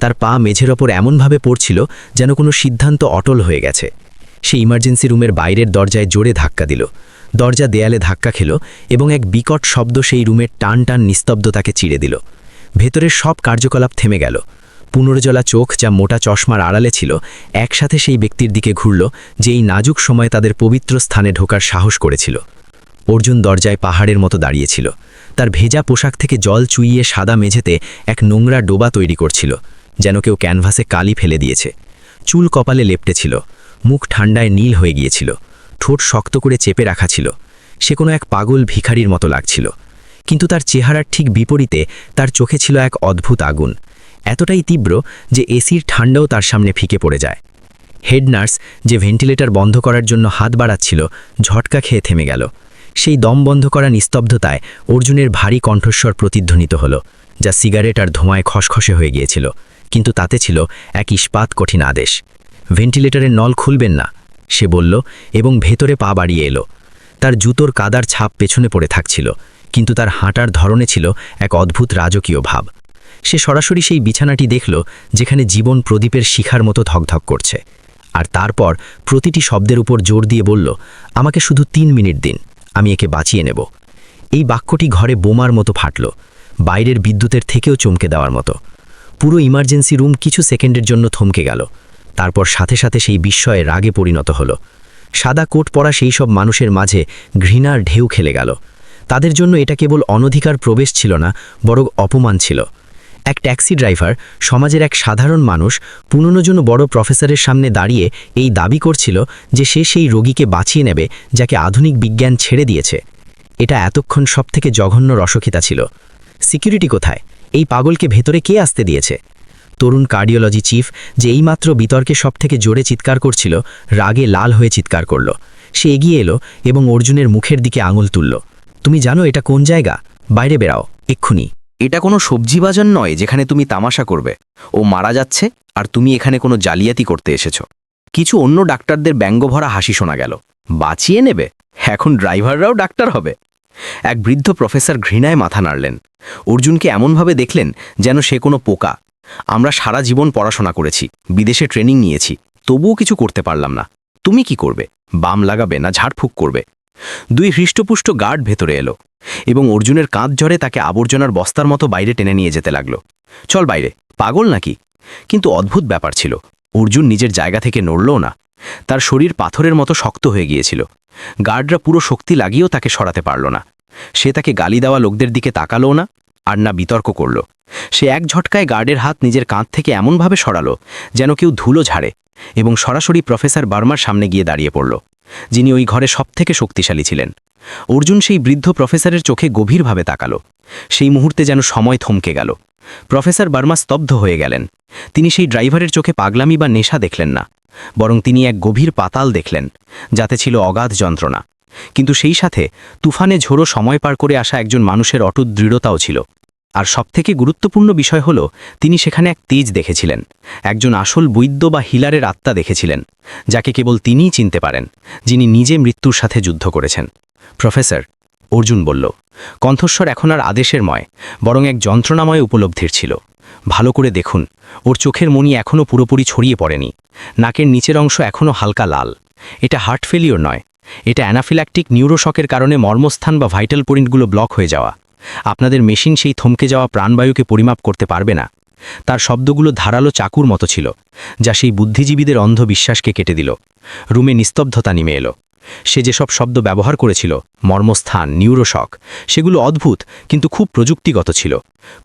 তার পা মেঝের ওপর এমনভাবে পড়ছিল যেন কোনো সিদ্ধান্ত অটল হয়ে গেছে। সে ইমার্জেন্সি রুমের বাইরের দরজায় জোরে ধাক্কা দিল। দরজা দেয়ালে ধাক্কা খেল এবং এক বিকট শব্দ সেই রুমের টান টান নিস্তব্ধতাকে চিড়ে দিল। ভেতরের সব কার্যকলাপ থেমে গেল। পুনর্জলা চোখ, যা মোটা চশমার আড়ালে ছিল, একসাথে সেই ব্যক্তির দিকে ঘুরল যে এই নাজুক সময়ে তাদের পবিত্র স্থানে ঢোকার সাহস করেছিল। অর্জুন দরজায় পাহাড়ের মতো দাঁড়িয়েছিল। তার ভেজা পোশাক থেকে জল চুইয়ে সাদা মেঝেতে এক নোংরা ডোবা তৈরি করছিল, যেন কেউ ক্যানভাসে কালি ফেলে দিয়েছে। চুল কপালে লেপটেছিল, মুখ ঠান্ডায় নীল হয়ে গিয়েছিল, ঠোঁট শক্ত করে চেপে রাখা ছিল। সে কোনো এক পাগল ভিখারির মতো লাগছিল। কিন্তু তার চেহারার ঠিক বিপরীতে তার চোখে ছিল এক অদ্ভুত আগুন, এতটাই তীব্র যে এসির ঠান্ডাও তার সামনে ফিকে পড়ে যায়। হেড নার্স, যে ভেন্টিলেটর বন্ধ করার জন্য হাত বাড়াচ্ছিল, ঝটকা খেয়ে থেমে গেল। সেই দম বন্ধ করা নিস্তব্ধতায় অর্জুনের ভারী কণ্ঠস্বর প্রতিধ্বনিত হল, যা সিগারেট আর ধোঁয়ায় খসখসে হয়ে গিয়েছিল, কিন্তু তাতে ছিল এক ইস্পাত কঠিন আদেশ। ভেন্টিলেটরের নল খুলবেন না, সে বলল এবং ভেতরে পা বাড়িয়ে এলো। তার জুতোর কাদার ছাপ পেছনে পড়ে থাকছিল, কিন্তু তার হাঁটার ধরনে ছিল এক অদ্ভুত রাজকীয় ভাব। সে সরাসরি সেই বিছানাটি দেখল যেখানে জীবন প্রদীপের শিখার মতো ধকধক করছে। আর তারপর প্রতিটি শব্দের উপর জোর দিয়ে বলল, আমাকে শুধু 3 মিনিট দিন, আমি একে বাঁচিয়ে নেব। এই বাক্যটি ঘরে বোমার মতো ফাটল, বাইরের বিদ্যুতের থেকেও চমকে দেওয়ার মতো। পুরো ইমার্জেন্সি রুম কিছু সেকেন্ডের জন্য থমকে গেল। তারপর সাথে সাথে সেই বিস্ময়ে রাগে পরিণত হল। সাদা কোট পরা সেই সব মানুষের মাঝে ঘৃণার ঢেউ খেলে গেল। তাদের জন্য এটা কেবল অনধিকার প্রবেশ ছিল না, বরং অপমান ছিল। এক ট্যাক্সি ড্রাইভার, সমাজের এক সাধারণ মানুষ, 15 জন বড় প্রফেসরের সামনে দাঁড়িয়ে এই দাবি করছিল যে সে সেই রোগীকে বাঁচিয়ে নেবে যাকে আধুনিক বিজ্ঞান ছেড়ে দিয়েছে। এটা এতক্ষণ সবথেকে জঘন্য রসখিতা ছিল। সিকিউরিটি কোথায়? এই পাগলকে ভেতরে কে আসতে দিয়েছে? তরুণ কার্ডিওলজি চিফ, যে এইমাত্র বিতর্কে সবথেকে জোরে চিৎকার করছিল, রাগে লাল হয়ে চিৎকার করল। সে এগিয়ে এলো এবং অর্জুনের মুখের দিকে আঙুল তুলল। তুমি জানো এটা কোন জায়গা? বাইরে বেরাও, এক্ষুনি। এটা কোনো সবজি বাজার নয় যেখানে তুমি তামাশা করবে। ও মারা যাচ্ছে আর তুমি এখানে কোনো জালিয়াতি করতে এসেছ। কিছু অন্য ডাক্তারদের ব্যঙ্গভরা হাসি শোনা গেল। বাঁচিয়ে নেবে? এখন ড্রাইভাররাও ডাক্তার হবে? এক বৃদ্ধ প্রফেসর ঘৃণায় মাথা নাড়লেন। অর্জুনকে এমনভাবে দেখলেন যেন সে কোনো পোকা। আমরা সারা জীবন পড়াশোনা করেছি, বিদেশে ট্রেনিং নিয়েছি, তবুও কিছু করতে পারলাম না। তুমি কি করবে? বাম লাগাবে না ঝাড়ফুঁক করবে? 2 হৃষ্টপুষ্ট গার্ড ভেতরে এলো এবং অর্জুনের কাঁধ ঝরে তাকে আবর্জনার বস্তার মতো বাইরে টেনে নিয়ে যেতে লাগলো। চল বাইরে, পাগল নাকি? কিন্তু অদ্ভুত ব্যাপার ছিল, অর্জুন নিজের জায়গা থেকে নড়লও না। তার শরীর পাথরের মতো শক্ত হয়ে গিয়েছিল। গার্ডরা পুরো শক্তি লাগিয়েও তাকে সরাতে পারল না। সে তাকে গালি দেওয়া লোকদের দিকে তাকালোও না, আর না বিতর্ক করল। সে এক ঝটকায় গার্ডের হাত নিজের কাঁধ থেকে এমনভাবে সরালো যেন কেউ ধুলো ঝাড়ে, এবং সরাসরি প্রফেসর বার্মার সামনে গিয়ে দাঁড়িয়ে পড়ল, যিনি ওই ঘরে সবথেকে শক্তিশালী ছিলেন। অর্জুন সেই বৃদ্ধ প্রফেসরের চোখে গভীরভাবে তাকালো। সেই মুহূর্তে যেন সময় থমকে গেল। প্রফেসর বার্মা স্তব্ধ হয়ে গেলেন। তিনি সেই ড্রাইভারের চোখে পাগলামি বা নেশা দেখলেন না, বরং তিনি এক গভীর পাতাল দেখলেন, যাতে ছিল অগাধ যন্ত্রণা। কিন্তু সেই সাথে তুফানে ঝোড়ো সময় পার করে আসা একজন মানুষের অটুট দৃঢ়তাও ছিল। আর সবথেকে গুরুত্বপূর্ণ বিষয় হল, তিনি সেখানে এক তেজ দেখেছিলেন, একজন আসল বৈদ্য বা হিলারের আত্মা দেখেছিলেন, যাকে কেবল তিনিই চিনতে পারেন, যিনি নিজে মৃত্যুর সাথে যুদ্ধ করেছেন। প্রফেসর, অর্জুন বলল। কণ্ঠস্বর এখন আর আদেশের ময়, বরং এক যন্ত্রণাময় উপলব্ধির ছিল। ভালো করে দেখুন, ওর চোখের মণি এখনও পুরোপুরি ছড়িয়ে পড়েনি। নাকের নিচের অংশ এখনও হালকা লাল। এটা হার্ট ফেলিওর নয়, এটা অ্যানাফিল্যাকটিক নিউরোশকের কারণে মর্মস্থান বা ভাইটাল পয়েন্টগুলো ব্লক হয়ে যাওয়া। আপনাদের মেশিন সেই থমকে যাওয়া প্রাণবায়ুকে পরিমাপ করতে পারবে না, তার শব্দগুলো ধারালো চাকুর মতো ছিল, যা সেই বুদ্ধিজীবীদের অন্ধ বিশ্বাসকে কেটে দিল। রুমে নিস্তব্ধতা নেমে এলো। সে যেসব শব্দ ব্যবহার করেছিল, মর্মস্থান, নিউরোশক, সেগুলো অদ্ভুত কিন্তু খুব প্রযুক্তিগত ছিল,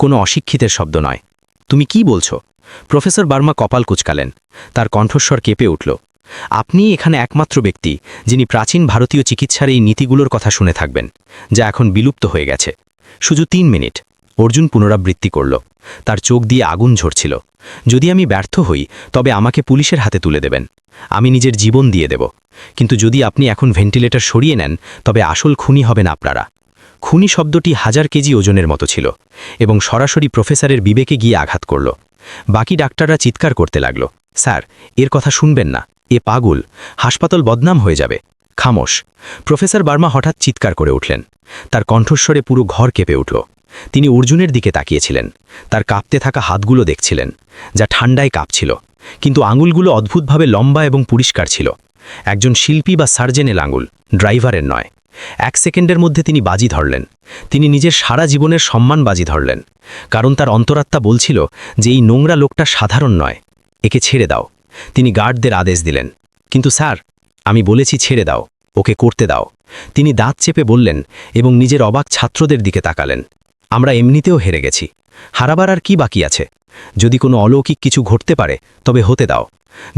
কোনো অশিক্ষিতের শব্দ নয়। তুমি কি বলছো? প্রফেসর বার্মা কপাল কুঁচকালেন। তার কণ্ঠস্বর কেঁপে উঠল। আপনি এখানে একমাত্র ব্যক্তি যিনি প্রাচীন ভারতীয় চিকিৎসার এই নীতিগুলোর কথা শুনে থাকবেন, যা এখন বিলুপ্ত হয়ে গেছে। শুধু 3 মিনিট। অর্জুন পুনরাবৃত্তি করল। তার চোখ দিয়ে আগুন ঝরছিল। যদি আমি ব্যর্থ হই, তবে আমাকে পুলিশের হাতে তুলে দেবেন। আমি নিজের জীবন দিয়ে দেব। কিন্তু যদি আপনি এখন ভেন্টিলেটর সরিয়ে নেন, তবে আসল খুনি হবেন আপনারা। খুনি শব্দটি 1000 কেজি ওজনের মতো ছিল এবং সরাসরি প্রফেসরের বিবেকে গিয়ে আঘাত করল। বাকি ডাক্তাররা চিৎকার করতে লাগল, স্যার, এর কথা শুনবেন না, এ পাগল, হাসপাতাল বদনাম হয়ে যাবে। খামোশ। প্রফেসর বার্মা হঠাৎ চিৎকার করে উঠলেন। তার কণ্ঠস্বরে পুরো ঘর কেঁপে উঠল। তিনি অর্জুনের দিকে তাকিয়েছিলেন। তার কাঁপতে থাকা হাতগুলো দেখছিলেন, যা ঠান্ডায় কাঁপছিল, কিন্তু আঙুলগুলো অদ্ভুতভাবে লম্বা এবং পরিষ্কার ছিল। একজন শিল্পী বা সার্জেনের আঙুল, ড্রাইভারের নয়। 1 সেকেন্ডের মধ্যে তিনি বাজি ধরলেন। তিনি নিজের সারা জীবনের সম্মান বাজি ধরলেন, কারণ তার অন্তরাত্মা বলছিল যে এই নোংরা লোকটা সাধারণ নয়, একে ছেড়ে দাও। তিনি গার্ডদের আদেশ দিলেন, কিন্তু স্যার, আমি বলেছি ছেড়ে দাও, ওকে করতে দাও। তিনি দাঁত চেপে বললেন এবং নিজের অবাক ছাত্রদের দিকে তাকালেন, আমরা এমনিতেও হেরে গেছি, হারাবার আর কি বাকি আছে? যদি কোনো অলৌকিক কিছু ঘটতে পারে, তবে হতে দাও।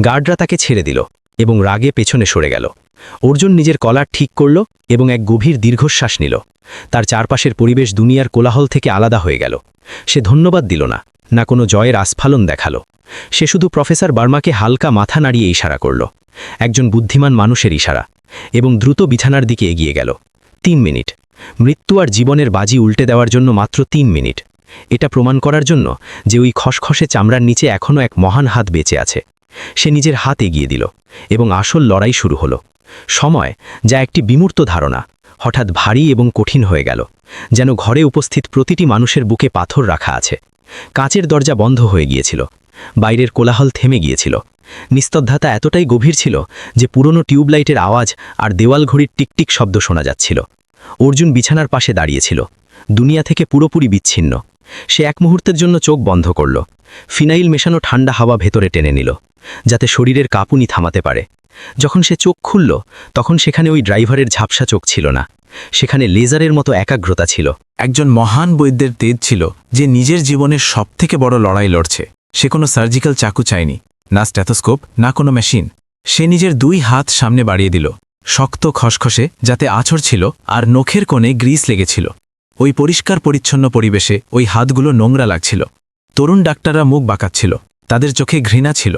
গার্ডরা তাকে ছেড়ে দিল এবং রাগে পেছনে সরে গেল। অর্জুন নিজের কলার ঠিক করল এবং এক গভীর দীর্ঘশ্বাস নিল। তার চারপাশের পরিবেশ দুনিয়ার কোলাহল থেকে আলাদা হয়ে গেল। সে ধন্যবাদ দিল না, না কোনো জয়ের আস্ফালন দেখালো। সে শুধু প্রফেসর বার্মাকে হালকা মাথা নাড়িয়ে ইশারা করল, একজন বুদ্ধিমান মানুষের ইশারা, এবং দ্রুত বিছানার দিকে এগিয়ে গেল। 3 মিনিট। মৃত্যু আর জীবনের বাজি উল্টে দেওয়ার জন্য মাত্র 3 মিনিট। এটা প্রমাণ করার জন্য যে ওই খসখসে চামড়ার নিচে এখনও এক মহান হাত বেঁচে আছে। সে নিজের হাত এগিয়ে দিল এবং আসল লড়াই শুরু হলো। সময়, যা একটি বিমূর্ত ধারণা, হঠাৎ ভারী এবং কঠিন হয়ে গেল, যেন ঘরে উপস্থিত প্রতিটি মানুষের বুকে পাথর রাখা আছে। কাঁচের দরজা বন্ধ হয়ে গিয়েছিল। বাইরের কোলাহল থেমে গিয়েছিল। নিস্তব্ধতা এতটাই গভীর ছিল যে পুরনো টিউবলাইটের আওয়াজ আর দেওয়াল ঘড়ির টিকটিক শব্দ শোনা যাচ্ছিল। অর্জুন বিছানার পাশে দাঁড়িয়েছিল, দুনিয়া থেকে পুরোপুরি বিচ্ছিন্ন। সে এক মুহূর্তের জন্য চোখ বন্ধ করল। ফিনাইল মেশানো ঠান্ডা হাওয়া ভেতরে টেনে নিল, যাতে শরীরের কাঁপুনি থামাতে পারে। যখন সে চোখ খুলল, তখন সেখানে ওই ড্রাইভারের ঝাপসা চোখ ছিল না, সেখানে লেজারের মতো একাগ্রতা ছিল। একজন মহান বৈদ্যের তেজ ছিল, যে নিজের জীবনের সবথেকে বড় লড়াই লড়ছে। সে কোনো সার্জিক্যাল চাকু চায়নি, না স্ট্যাথোস্কোপ, না কোনো মেশিন। সে নিজের 2 হাত সামনে বাড়িয়ে দিল, শক্ত খসখসে, যাতে আঁচড় ছিল আর নখের কোণে গ্রিস লেগেছিল। ওই পরিষ্কার পরিচ্ছন্ন পরিবেশে ওই হাতগুলো নোংরা লাগছিল। তরুণ ডাক্তাররা মুখ বাঁকাচ্ছিল, তাদের চোখে ঘৃণা ছিল।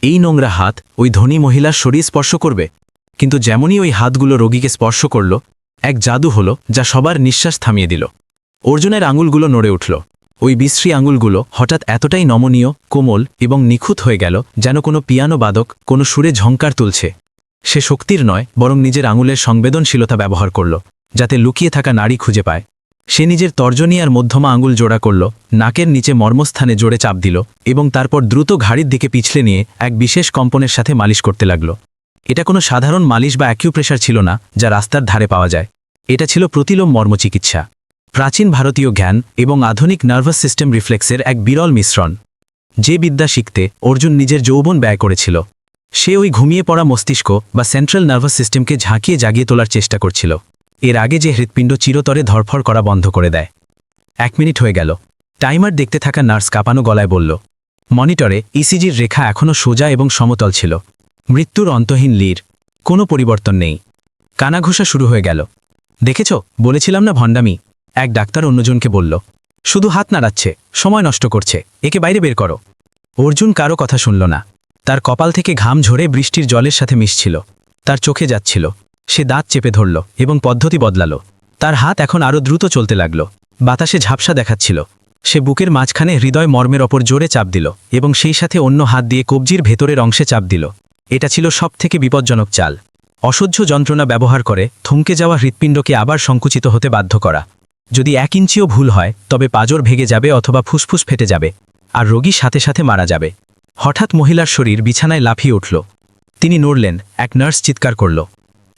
এই নোংরা হাত ওই ধনী মহিলার শরীর স্পর্শ করবে? কিন্তু যেমনই ওই হাতগুলো রোগীকে স্পর্শ করল, এক জাদু হলো যা সবার নিঃশ্বাস থামিয়ে দিল। অর্জুনের আঙুলগুলো নড়ে উঠল। ওই বিশ্রী আঙুলগুলো হঠাৎ এতটাই নমনীয়, কোমল এবং নিখুঁত হয়ে গেল, যেন কোনো পিয়ানো বাদক কোনো সুরে ঝংকার তুলছে। সে শক্তির নয়, বরং নিজের আঙুলের সংবেদনশীলতা ব্যবহার করল, যাতে লুকিয়ে থাকা নাড়ি খুঁজে পায়। সে নিজের তর্জনী আর মধ্যমা আঙুল জোড়া করল, নাকের নিচে মর্মস্থানে জোরে চাপ দিল এবং তারপর দ্রুত ঘাড়ির দিকে পিছলে নিয়ে এক বিশেষ কম্পনের সাথে মালিশ করতে লাগল। এটা কোনো সাধারণ মালিশ বা অ্যাকিউপ্রেশার ছিল না, যা রাস্তার ধারে পাওয়া যায়। এটা ছিল প্রতিলোম মর্মচিকিৎসা, প্রাচীন ভারতীয় জ্ঞান এবং আধুনিক নার্ভাস সিস্টেম রিফ্লেক্সের এক বিরল মিশ্রণ। যে বিদ্যা শিখতে অর্জুন নিজের যৌবন ব্যয় করেছিল, সে ওই ঘুমিয়ে পড়া মস্তিষ্ক বা সেন্ট্রাল নার্ভাস সিস্টেমকে ঝাঁকিয়ে জাগিয়ে তোলার চেষ্টা করছিল। এর আগে যে হৃৎপিণ্ড চিরতরে ধরফর করা বন্ধ করে দেয়। 1 মিনিট হয়ে গেল। টাইমার দেখতে থাকা নার্স কাঁপানো গলায় বলল, মনিটরে ইসিজির রেখা এখনও সোজা এবং সমতল ছিল। মৃত্যুর অন্তহীন লীর, কোনো পরিবর্তন নেই। কানাঘোষা শুরু হয়ে গেল। দেখেছ, বলেছিলাম না ভণ্ডামি, এক ডাক্তার অন্যজনকে বলল। শুধু হাত নাড়াচ্ছে, সময় নষ্ট করছে, একে বাইরে বের করো। অর্জুন কারো কথা শুনল না। তার কপাল থেকে ঘাম ঝরে বৃষ্টির জলের সাথে মিশছিল। তার চোখে যাচ্ছিল। সে দাঁত চেপে ধরল এবং পদ্ধতি বদলাল। তার হাত এখন আরও দ্রুত চলতে লাগল। বাতাসে ঝাপসা দেখাচ্ছিল। সে বুকের মাঝখানে হৃদয় মর্মের ওপর জোরে চাপ দিল এবং সেই সাথে অন্য হাত দিয়ে কবজির ভেতরের অংশে চাপ দিল। এটা ছিল সবথেকে বিপজ্জনক চাল। অসহ্য যন্ত্রণা ব্যবহার করে থমকে যাওয়া হৃৎপিণ্ডকে আবার সংকুচিত হতে বাধ্য করা। যদি 1 ইঞ্চিও ভুল হয়, তবে পাঁজর ভেঙে যাবে অথবা ফুসফুস ফেটে যাবে, আর রোগী সাথে সাথে মারা যাবে। হঠাৎ মহিলার শরীর বিছানায় লাফিয়ে উঠল। তিনি নড়লেন। এক নার্স চিৎকার করল,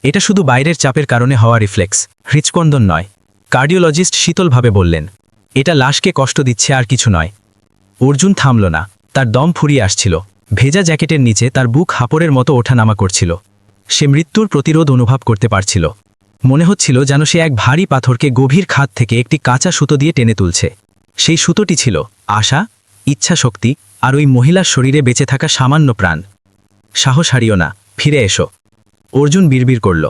এটা শুধু বাইরের চাপের কারণে হওয়া রিফ্লেক্স, হৃৎস্পন্দন নয়। কার্ডিওলজিস্ট শীতলভাবে বললেন, এটা লাশকে কষ্ট দিচ্ছে আর কিছু নয়। অর্জুন থামল না, তার দম ফুরিয়ে আসছিল। ভেজা জ্যাকেটের নিচে তার বুক হাঁপড়ের মতো ওঠানামা করছিল। সে মৃত্যুর প্রতিরোধ অনুভব করতে পারছিল। মনে হচ্ছিল যেন সে এক ভারী পাথরকে গভীর খাদ থেকে একটি কাঁচা সুতো দিয়ে টেনে তুলছে। সেই সুতোটি ছিল আশা, ইচ্ছাশক্তি আর ওই মহিলার শরীরে বেঁচে থাকা সামান্য প্রাণ। সাহস হারিও না, ফিরে এসো, অর্জুন বিড়বিড় করল।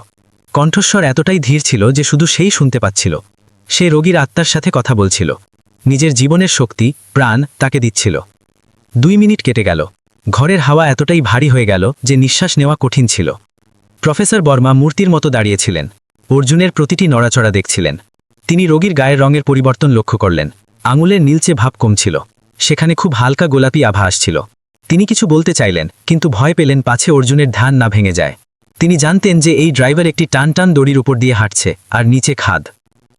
কণ্ঠস্বর এতটাই ধীর ছিল যে শুধু সেই শুনতে পাচ্ছিল। সে রোগীর আত্মার সাথে কথা বলছিল, নিজের জীবনের শক্তি, প্রাণ তাকে দিচ্ছিল। 2 মিনিট কেটে গেল। ঘরের হাওয়া এতটাই ভারী হয়ে গেল যে নিঃশ্বাস নেওয়া কঠিন ছিল। প্রফেসর বর্মা মূর্তির মতো দাঁড়িয়েছিলেন, অর্জুনের প্রতিটি নড়াচড়া দেখছিলেন। তিনি রোগীর গায়ের রঙের পরিবর্তন লক্ষ্য করলেন। আঙুলের নীলচে ভাব কমছিল, সেখানে খুব হালকা গোলাপি আভা আসছিল। তিনি কিছু বলতে চাইলেন, কিন্তু ভয় পেলেন পাছে অর্জুনের ধ্যান না ভেঙে যায়। তিনি জানতেন যে এই ড্রাইভার একটি টান টান দড়ির উপর দিয়ে হাঁটছে, আর নিচে খাদ।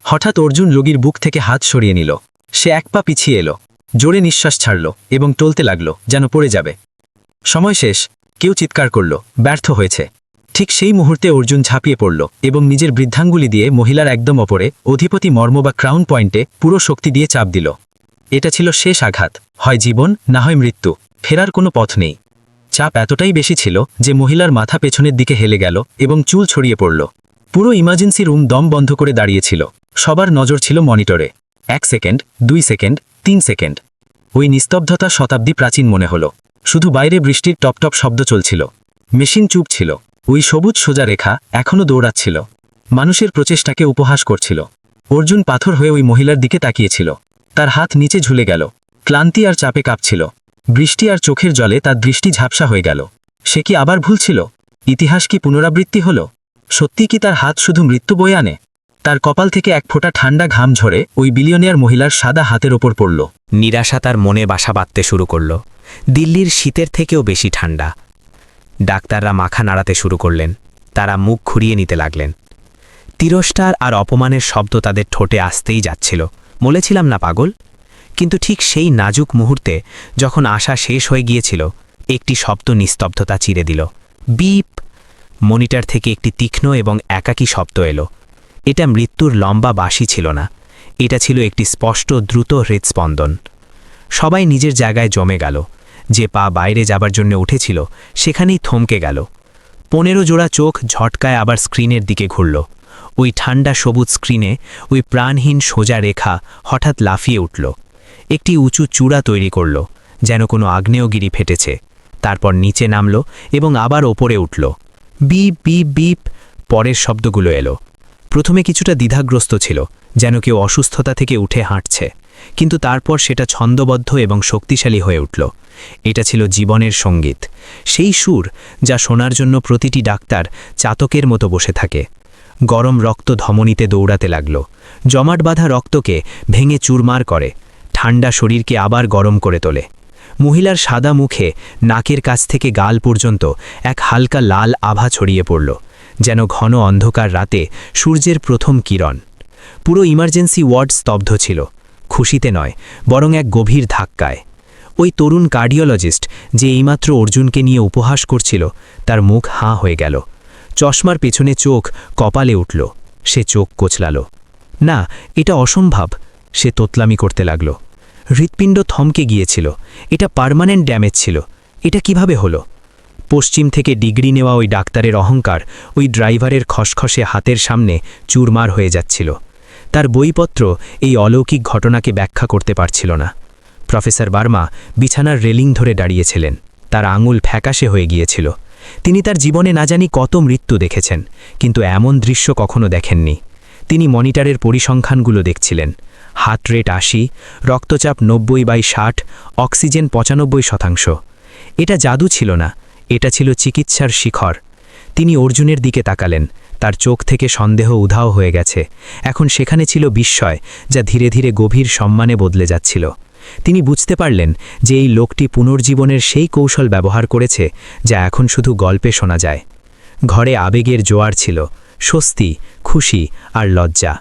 হঠাৎ অর্জুন রোগীর বুক থেকে হাত সরিয়ে নিল। সে এক পা পিছিয়ে এলো, জোরে নিঃশ্বাস ছাড়ল এবং টলতে লাগল যেন পড়ে যাবে। সময় শেষ। কেউ চিৎকার করল, ব্যর্থ হয়েছে। ঠিক সেই মুহূর্তে অর্জুন ঝাঁপিয়ে পড়ল এবং নিজের বৃদ্ধাঙ্গুলি দিয়ে মহিলার একদম ওপরে অধিপতি মর্ম বা ক্রাউন পয়েন্টে পুরো শক্তি দিয়ে চাপ দিল। এটা ছিল শেষ আঘাত, হয় জীবন না হয় মৃত্যু, ফেরার কোনো পথ নেই। চাপ এতটাই বেশি ছিল যে মহিলার মাথা পেছনের দিকে হেলে গেল এবং চুল ছড়িয়ে পড়ল। পুরো ইমার্জেন্সি রুম দম বন্ধ করে দাঁড়িয়েছিল। সবার নজর ছিল মনিটরে। 1 সেকেন্ড, 2 সেকেন্ড, 3 সেকেন্ড। ওই নিস্তব্ধতা শতাব্দী প্রাচীন মনে হলো। শুধু বাইরে বৃষ্টির টপটপ শব্দ চলছিল। মেশিন চুপ ছিল। ওই সবুজ সোজা রেখা এখনও দৌড়াচ্ছিল, মানুষের প্রচেষ্টাকে উপহাস করছিল। অর্জুন পাথর হয়ে ওই মহিলার দিকে তাকিয়েছিল। তার হাত নিচে ঝুলে গেল, ক্লান্তি আর চাপে কাঁপছিল। বৃষ্টি আর চোখের জলে তার দৃষ্টি ঝাপসা হয়ে গেল। সে কি আবার ভুল ছিল? ইতিহাস কি পুনরাবৃত্তি হল? সত্যি কি তার হাত শুধু মৃত্যু বয়ে আনে? তার কপাল থেকে এক ফোঁটা ঠান্ডা ঘাম ঝরে ওই বিলিয়নিয়ার মহিলার সাদা হাতের ওপর পড়ল। নিরাশা তার মনে বাসা বাঁধতে শুরু করল। দিল্লির শীতের থেকেও বেশি ঠান্ডা। ডাক্তাররা মাথা নাড়াতে শুরু করলেন, তারা মুখ ঘুরিয়ে নিতে লাগলেন। তিরস্কার আর অপমানের শব্দ তাদের ঠোঁটে আসতেই যাচ্ছিল। বলেছিলাম না পাগল? কিন্তু ঠিক সেই নাজুক মুহূর্তে যখন আশা শেষ হয়ে গিয়েছিল, একটি শব্দ নিস্তব্ধতা চিরে দিল। বিপ! মনিটর থেকে একটি তীক্ষ্ণ এবং একাকী শব্দ এলো। এটা মৃত্যুর লম্বা বাঁশি ছিল না, এটা ছিল একটি স্পষ্ট দ্রুত হৃদস্পন্দন। সবাই নিজের জায়গায় জমে গেল। যে পা বাইরে যাবার জন্য উঠেছিল সেখানেই থমকে গেল। 15 জোড়া চোখ ঝটকায় আবার স্ক্রিনের দিকে ঘুরল। ওই ঠান্ডা সবুজ স্ক্রিনে ওই প্রাণহীন সোজা রেখা হঠাৎ লাফিয়ে উঠল। একটি উঁচু চূড়া তৈরি করল, যেন কোনো আগ্নেয়গিরি ফেটেছে। তারপর নিচে নামল এবং আবার ওপরে উঠল। Beep beep beep! পরের শব্দগুলো এলো। প্রথমে কিছুটা দ্বিধাগ্রস্ত ছিল, যেন কেউ অসুস্থতা থেকে উঠে হাঁটছে, কিন্তু তারপর সেটা ছন্দবদ্ধ এবং শক্তিশালী হয়ে উঠল। এটা ছিল জীবনের সঙ্গীত, সেই সুর যা শোনার জন্য প্রতিটি ডাক্তার চাতকের মতো বসে থাকে। গরম রক্ত ধমনীতে দৌড়াতে লাগল, জমাট বাঁধা রক্তকে ভেঙে চুরমার করে, ঠান্ডা শরীরকে আবার গরম করে তোলে। মহিলার সাদা মুখে নাকের কাছ থেকে গাল পর্যন্ত এক হালকা লাল আভা ছড়িয়ে পড়ল, যেন ঘন অন্ধকার রাতে সূর্যের প্রথম কিরণ। পুরো ইমার্জেন্সি ওয়ার্ড স্তব্ধ ছিল, খুশিতে নয় বরং এক গভীর ধাক্কায়। ওই তরুণ কার্ডিওলজিস্ট যে এইমাত্র অর্জুনকে নিয়ে উপহাস করছিল, তার মুখ হাঁ হয়ে গেল। চশমার পেছনে চোখ কপালে উঠল। সে চোখ কোচলাল। না, এটা অসম্ভব। সে তোতলামি করতে লাগল। হৃৎপিণ্ড থমকে গিয়েছিল। এটা পার্মানেন্ট ড্যামেজ ছিল। এটা কিভাবে হলো? পশ্চিম থেকে ডিগ্রি নেওয়া ওই ডাক্তারের অহংকার ওই ড্রাইভারের খসখসে হাতের সামনে চুরমার হয়ে যাচ্ছিল। তার বইপত্র এই অলৌকিক ঘটনাকে ব্যাখ্যা করতে পারছিল না। প্রফেসর বার্মা বিছানার রেলিং ধরে দাঁড়িয়েছিলেন। তার আঙুল ফ্যাকাশে হয়ে গিয়েছিল। তিনি তার জীবনে না জানি কত মৃত্যু দেখেছেন, কিন্তু এমন দৃশ্য কখনো দেখেননি। তিনি মনিটরের পরিসংখ্যানগুলো দেখছিলেন। হার্ট রেট 80, রক্তচাপ 90/60, অক্সিজেন 95%। এটা জাদু ছিল না, এটা ছিল চিকিৎসার শিখর। তিনি অর্জুনের দিকে তাকালেন। তার চোখ থেকে সন্দেহ উধাও হয়ে গেছে। এখন সেখানে ছিল বিস্ময়, যা ধীরে ধীরে গভীর সম্মানে বদলে যাচ্ছিল। তিনি বুঝতে পারলেন যে এই লোকটি পুনর্জীবনের সেই কৌশল ব্যবহার করেছে যা এখন শুধু গল্পে শোনা যায়। ঘরে আবেগের জোয়ার ছিল, স্বস্তি, খুশি আর লজ্জা।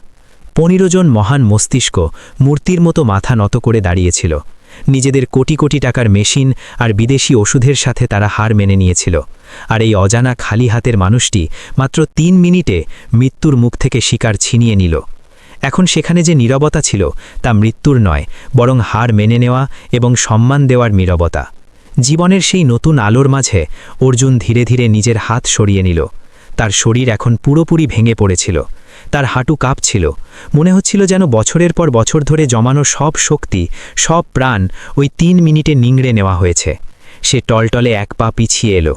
15 জন মহান মস্তিষ্ক মূর্তির মতো মাথা নত করে দাঁড়িয়েছিল। নিজেদের কোটি কোটি টাকার মেশিন আর বিদেশি ওষুধের সাথে তারা হার মেনে নিয়েছিল। আর এই অজানা খালি হাতের মানুষটি মাত্র 3 মিনিটে মৃত্যুর মুখ থেকে শিকার ছিনিয়ে নিল। এখন সেখানে যে নীরবতা ছিল তা মৃত্যুর নয়, বরং হার মেনে নেওয়া এবং সম্মান দেওয়ার নীরবতা। জীবনের সেই নতুন আলোর মাঝে অর্জুন ধীরে ধীরে নিজের হাত সরিয়ে নিল। তার শরীর এখন পুরোপুরি ভেঙে পড়েছিল, তার হাঁটু কাঁপছিল, মনে হচ্ছিল যেন বছরের পর বছর ধরে জমানো সব শক্তি, সব প্রাণ ওই 3 মিনিটে নিংড়ে নেওয়া হয়েছে। সে টলটলে এক পা পিছিয়ে এলো,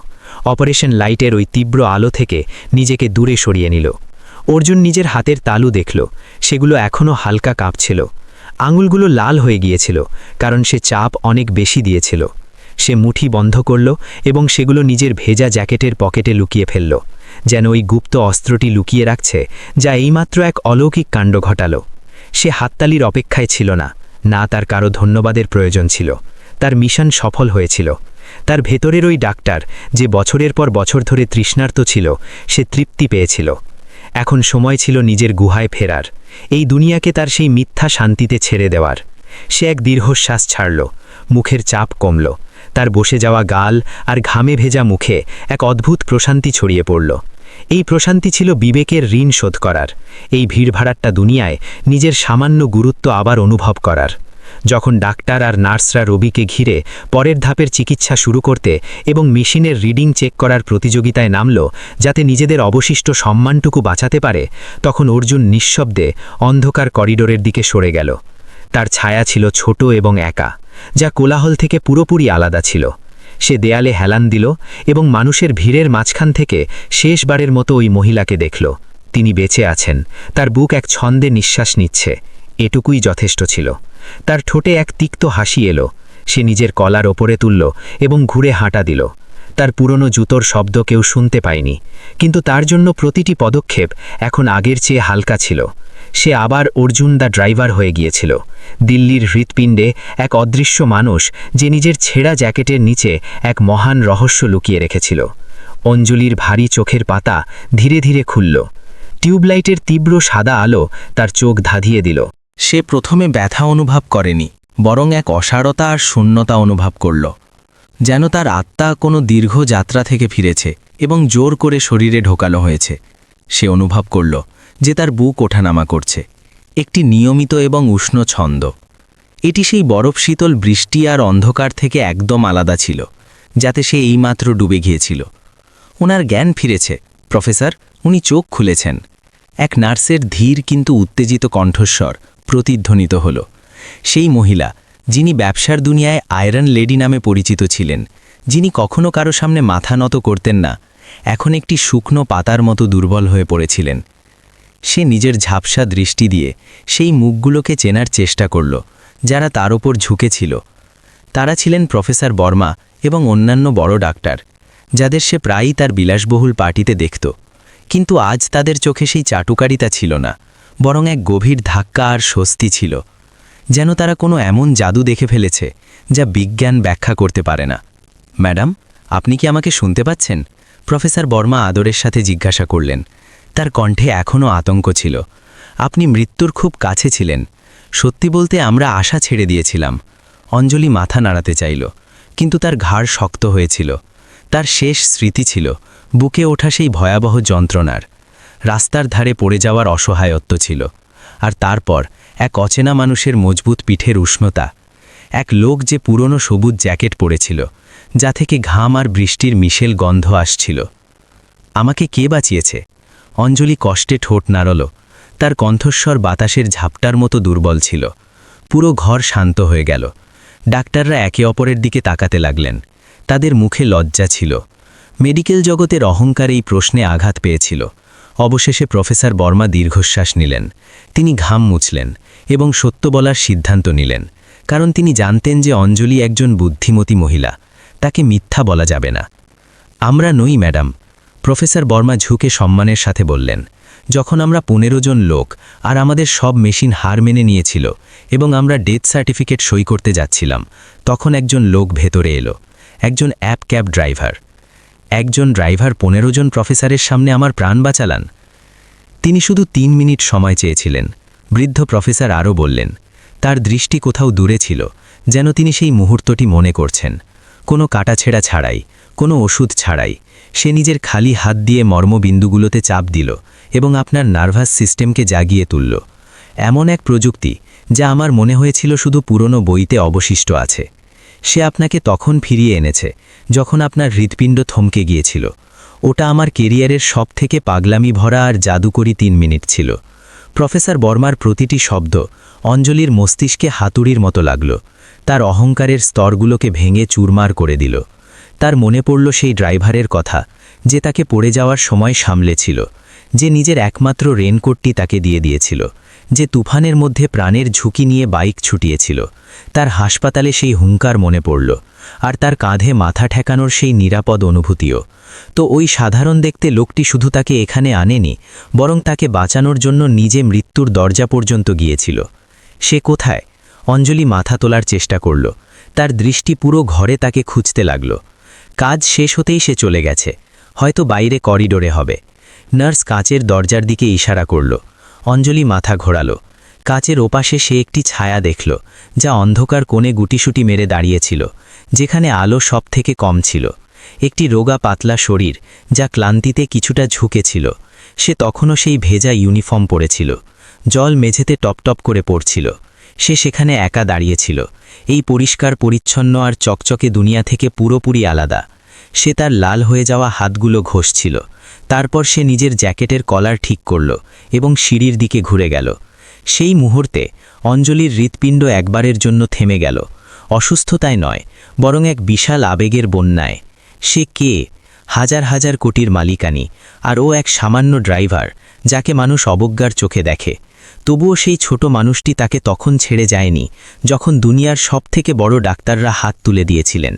অপারেশন লাইটের ওই তীব্র আলো থেকে নিজেকে দূরে সরিয়ে নিল। অর্জুন নিজের হাতের তালু দেখল, সেগুলো এখনও হালকা কাঁপছিল। আঙুলগুলো লাল হয়ে গিয়েছিল, কারণ সে চাপ অনেক বেশি দিয়েছিল। সে মুঠি বন্ধ করল এবং সেগুলো নিজের ভেজা জ্যাকেটের পকেটে লুকিয়ে ফেলল, যেন ওই গুপ্ত অস্ত্রটি লুকিয়ে রাখছে যা এইমাত্র এক অলৌকিক কাণ্ড ঘটাল। সে হাততালির অপেক্ষায় ছিল না, না তার কারো ধন্যবাদের প্রয়োজন ছিল। তার মিশন সফল হয়েছিল। তার ভেতরের ওই ডাক্তার, যে বছরের পর বছর ধরে তৃষ্ণার্ত ছিল, সে তৃপ্তি পেয়েছিল। এখন সময় ছিল নিজের গুহায় ফেরার, এই দুনিয়াকে তার সেই মিথ্যা শান্তিতে ছেড়ে দেওয়ার। সে এক দীর্ঘশ্বাস ছাড়ল, মুখের চাপ কমল, তার বসে যাওয়া গাল আর ঘামে ভেজা মুখে এক অদ্ভুত প্রশান্তি ছড়িয়ে পড়ল। এই প্রশান্তি ছিল বিবেকের ঋণ শোধ করার, এই ভিড়ভাড়াট্টা দুনিয়ায় নিজের সামান্য গুরুত্ব আবার অনুভব করার। যখন ডাক্তার আর নার্সরা রোগীকে ঘিরে পরের ধাপের চিকিৎসা শুরু করতে এবং মেশিনের রিডিং চেক করার প্রতিযোগিতায় নামল, যাতে নিজেদের অবশিষ্ট সম্মানটুকু বাঁচাতে পারে, তখন অর্জুন নিঃশব্দে অন্ধকার করিডোরের দিকে সরে গেল। তার ছায়া ছিল ছোট এবং একা, যা কোলাহল থেকে পুরোপুরি আলাদা ছিল। সে দেয়ালে হেলান দিল এবং মানুষের ভিড়ের মাঝখান থেকে শেষবারের মতো ওই মহিলাকে দেখল। তিনি বেঁচে আছেন, তার বুক এক ছন্দে নিঃশ্বাস নিচ্ছে, এটুকুই যথেষ্ট ছিল। তার ঠোঁটে এক তিক্ত হাসি এলো। সে নিজের কলার ওপরে তুলল এবং ঘুরে হাঁটা দিল। তার পুরনো জুতোর শব্দ কেউ শুনতে পায়নি, কিন্তু তার জন্য প্রতিটি পদক্ষেপ এখন আগের চেয়ে হালকা ছিল। সে আবার অর্জুন দা ড্রাইভার হয়ে গিয়েছিল, দিল্লির হৃৎপিণ্ডে এক অদৃশ্য মানুষ, যে নিজের ছেঁড়া জ্যাকেটের নিচে এক মহান রহস্য লুকিয়ে রেখেছিল। অঞ্জলির ভারী চোখের পাতা ধীরে ধীরে খুলল। টিউবলাইটের তীব্র সাদা আলো তার চোখ ধাঁধিয়ে দিল। সে প্রথমে ব্যথা অনুভব করেনি, বরং এক অসারতা আর শূন্যতা অনুভব করল, যেন তার আত্মা কোনো দীর্ঘ যাত্রা থেকে ফিরেছে এবং জোর করে শরীরে ঢোকানো হয়েছে। সে অনুভব করল যে তার বুক ওঠানামা করছে, একটি নিয়মিত এবং উষ্ণ ছন্দ। এটি সেই বরফ শীতল বৃষ্টি আর অন্ধকার থেকে একদম আলাদা ছিল, যাতে সে এইমাত্র ডুবে গিয়েছিল। ওনার জ্ঞান ফিরেছে, প্রফেসর, উনি চোখ খুলেছেন। এক নার্সের ধীর কিন্তু উত্তেজিত কণ্ঠস্বর প্রতিধ্বনিত হল। সেই মহিলা, যিনি ব্যবসার দুনিয়ায় আয়রন লেডি নামে পরিচিত ছিলেন, যিনি কখনো কারো সামনে মাথা নত করতেন না, এখন একটি শুকনো পাতার মতো দুর্বল হয়ে পড়েছিলেন। সে নিজের ঝাপসা দৃষ্টি দিয়ে সেই মুখগুলোকে চেনার চেষ্টা করল, যারা তার ওপর ঝুঁকেছিল। তারা ছিলেন প্রফেসর বর্মা এবং অন্যান্য বড় ডাক্তার, যাদের সে প্রায়ই তার বিলাসবহুল পার্টিতে দেখত। কিন্তু আজ তাদের চোখে সেই চাটুকারিতা ছিল না, বরং এক গভীর ধাক্কা আর স্বস্তি ছিল, যেন তারা কোনো এমন জাদু দেখে ফেলেছে যা বিজ্ঞান ব্যাখ্যা করতে পারে না। ম্যাডাম, আপনি কি আমাকে শুনতে পাচ্ছেন? প্রফেসর বর্মা আদরের সাথে জিজ্ঞাসা করলেন। তার কণ্ঠে এখনও আতঙ্ক ছিল। আপনি মৃত্যুর খুব কাছে ছিলেন। সত্যি বলতে আমরা আশা ছেড়ে দিয়েছিলাম। অঞ্জলি মাথা নাড়াতে চাইল, কিন্তু তার ঘাড় শক্ত হয়েছিল। তার শেষ স্মৃতি ছিল বুকে ওঠা সেই ভয়াবহ যন্ত্রণার, রাস্তার ধারে পড়ে যাওয়ার অসহায়ত্ব ছিল, আর তারপর এক অচেনা মানুষের মজবুত পিঠের উষ্ণতা। এক লোক যে পুরনো সবুজ জ্যাকেট পরেছিল, যা থেকে ঘাম আর বৃষ্টির মিশেল গন্ধ আসছিল। আমাকে কে বাঁচিয়েছে? অঞ্জলি কষ্টে ঠোঁট নাড়ল। তার কণ্ঠস্বর বাতাসের ঝাপটার মতো দুর্বল ছিল। পুরো ঘর শান্ত হয়ে গেল। ডাক্তাররা একে অপরের দিকে তাকাতে লাগলেন। তাদের মুখে লজ্জা ছিল। মেডিকেল জগতের অহংকার এই প্রশ্নে আঘাত পেয়েছিল। অবশেষে প্রফেসর বর্মা দীর্ঘশ্বাস নিলেন। তিনি ঘাম মুছলেন এবং সত্য বলার সিদ্ধান্ত নিলেন, কারণ তিনি জানতেন যে অঞ্জলি একজন বুদ্ধিমতী মহিলা, তাকে মিথ্যা বলা যাবে না। আমরা নই ম্যাডাম, প্রফেসর বর্মা ঝুঁকে সম্মানের সাথে বললেন। যখন আমরা 15 জন লোক আর আমাদের সব মেশিন হার মেনে নিয়েছিল এবং আমরা ডেথ সার্টিফিকেট সই করতে যাচ্ছিলাম, তখন একজন লোক ভেতরে এলো, একজন অ্যাপ ক্যাব ড্রাইভার। একজন ড্রাইভার 15 জন প্রফেসরের সামনে আমার প্রাণ বাঁচালেন। তিনি শুধু 3 মিনিট সময় চেয়েছিলেন, বৃদ্ধ প্রফেসর আরও বললেন। তার দৃষ্টি কোথাও দূরে ছিল, যেন তিনি সেই মুহূর্তটি মনে করছেন। কোনো কাটাছেঁড়া ছাড়াই, কোনো ওষুধ ছাড়াই, সে নিজের খালি হাত দিয়ে মর্মবিন্দুগুলোতে চাপ দিল এবং আপনার নার্ভাস সিস্টেমকে জাগিয়ে তুলল। এমন এক প্রযুক্তি যা আমার মনে হয়েছিল শুধু পুরনো বইতে অবশিষ্ট আছে। সে আপনাকে তখন ফিরিয়ে এনেছে যখন আপনার হৃৎপিণ্ড থমকে গিয়েছিল। ওটা আমার কেরিয়ারের সবথেকে পাগলামি ভরা আর জাদুকরী 3 মিনিট ছিল। প্রফেসর বর্মার প্রতিটি শব্দ অঞ্জলির মস্তিষ্কে হাতুড়ির মতো লাগল। তার অহংকারের স্তরগুলোকে ভেঙে চুরমার করে দিল। তার মনে পড়ল সেই ড্রাইভারের কথা যে তাকে পড়ে যাওয়ার সময় সামলেছিল, যে নিজের একমাত্র রেনকোটটি তাকে দিয়ে দিয়েছিল, যে তুফানের মধ্যে প্রাণের ঝুঁকি নিয়ে বাইক ছুটিয়েছিল। তার হাসপাতালে সেই হুঙ্কার মনে পড়ল, আর তার কাঁধে মাথা ঠেকানোর সেই নিরাপদ অনুভূতিও। তো ওই সাধারণ দেখতে লোকটি শুধু তাকে এখানে আনেনি, বরং তাকে বাঁচানোর জন্য নিজে মৃত্যুর দরজা পর্যন্ত গিয়েছিল। সে কোথায়? অঞ্জলি মাথা তোলার চেষ্টা করল। তার দৃষ্টি পুরো ঘরে তাকে খুঁজতে লাগল। কাজ শেষ হতেই সে চলে গেছে, হয়তো বাইরে করিডোরে হবে। নার্স কাচের দরজার দিকে ইশারা করল। অঞ্জলি মাথা ঘোরালো। কাচের ওপাশে সে একটি ছায়া দেখল, যা অন্ধকার কোণে গুটিসুটি মেরে দাঁড়িয়েছিল, যেখানে আলো সব থেকে কম ছিল। একটি রোগা পাতলা শরীর, যা ক্লান্তিতে কিছুটা ঝুঁকেছিল। সে তখনও সেই ভেজা ইউনিফর্ম পরেছিল। জল মেঝেতে টপটপ করে পড়ছিল। সে সেখানে একা দাঁড়িয়েছিল, এই পরিষ্কার পরিচ্ছন্ন আর চকচকে দুনিয়া থেকে পুরোপুরি আলাদা। সে তার লাল হয়ে যাওয়া হাতগুলো ঘষছিল। তারপর সে নিজের জ্যাকেটের কলার ঠিক করল এবং সিঁড়ির দিকে ঘুরে গেল। সেই মুহূর্তে অঞ্জলির হৃৎপিণ্ড একবারের জন্য থেমে গেল, অসুস্থতায় নয়, বরং এক বিশাল আবেগের বন্যায়। সে কে? হাজার হাজার কোটির মালিকানি, আর ও এক সামান্য ড্রাইভার যাকে মানুষ অবজ্ঞার চোখে দেখে। তবুও সেই ছোট মানুষটি তাকে তখন ছেড়ে যায়নি, যখন দুনিয়ার সবথেকে বড় ডাক্তাররা হাত তুলে দিয়েছিলেন।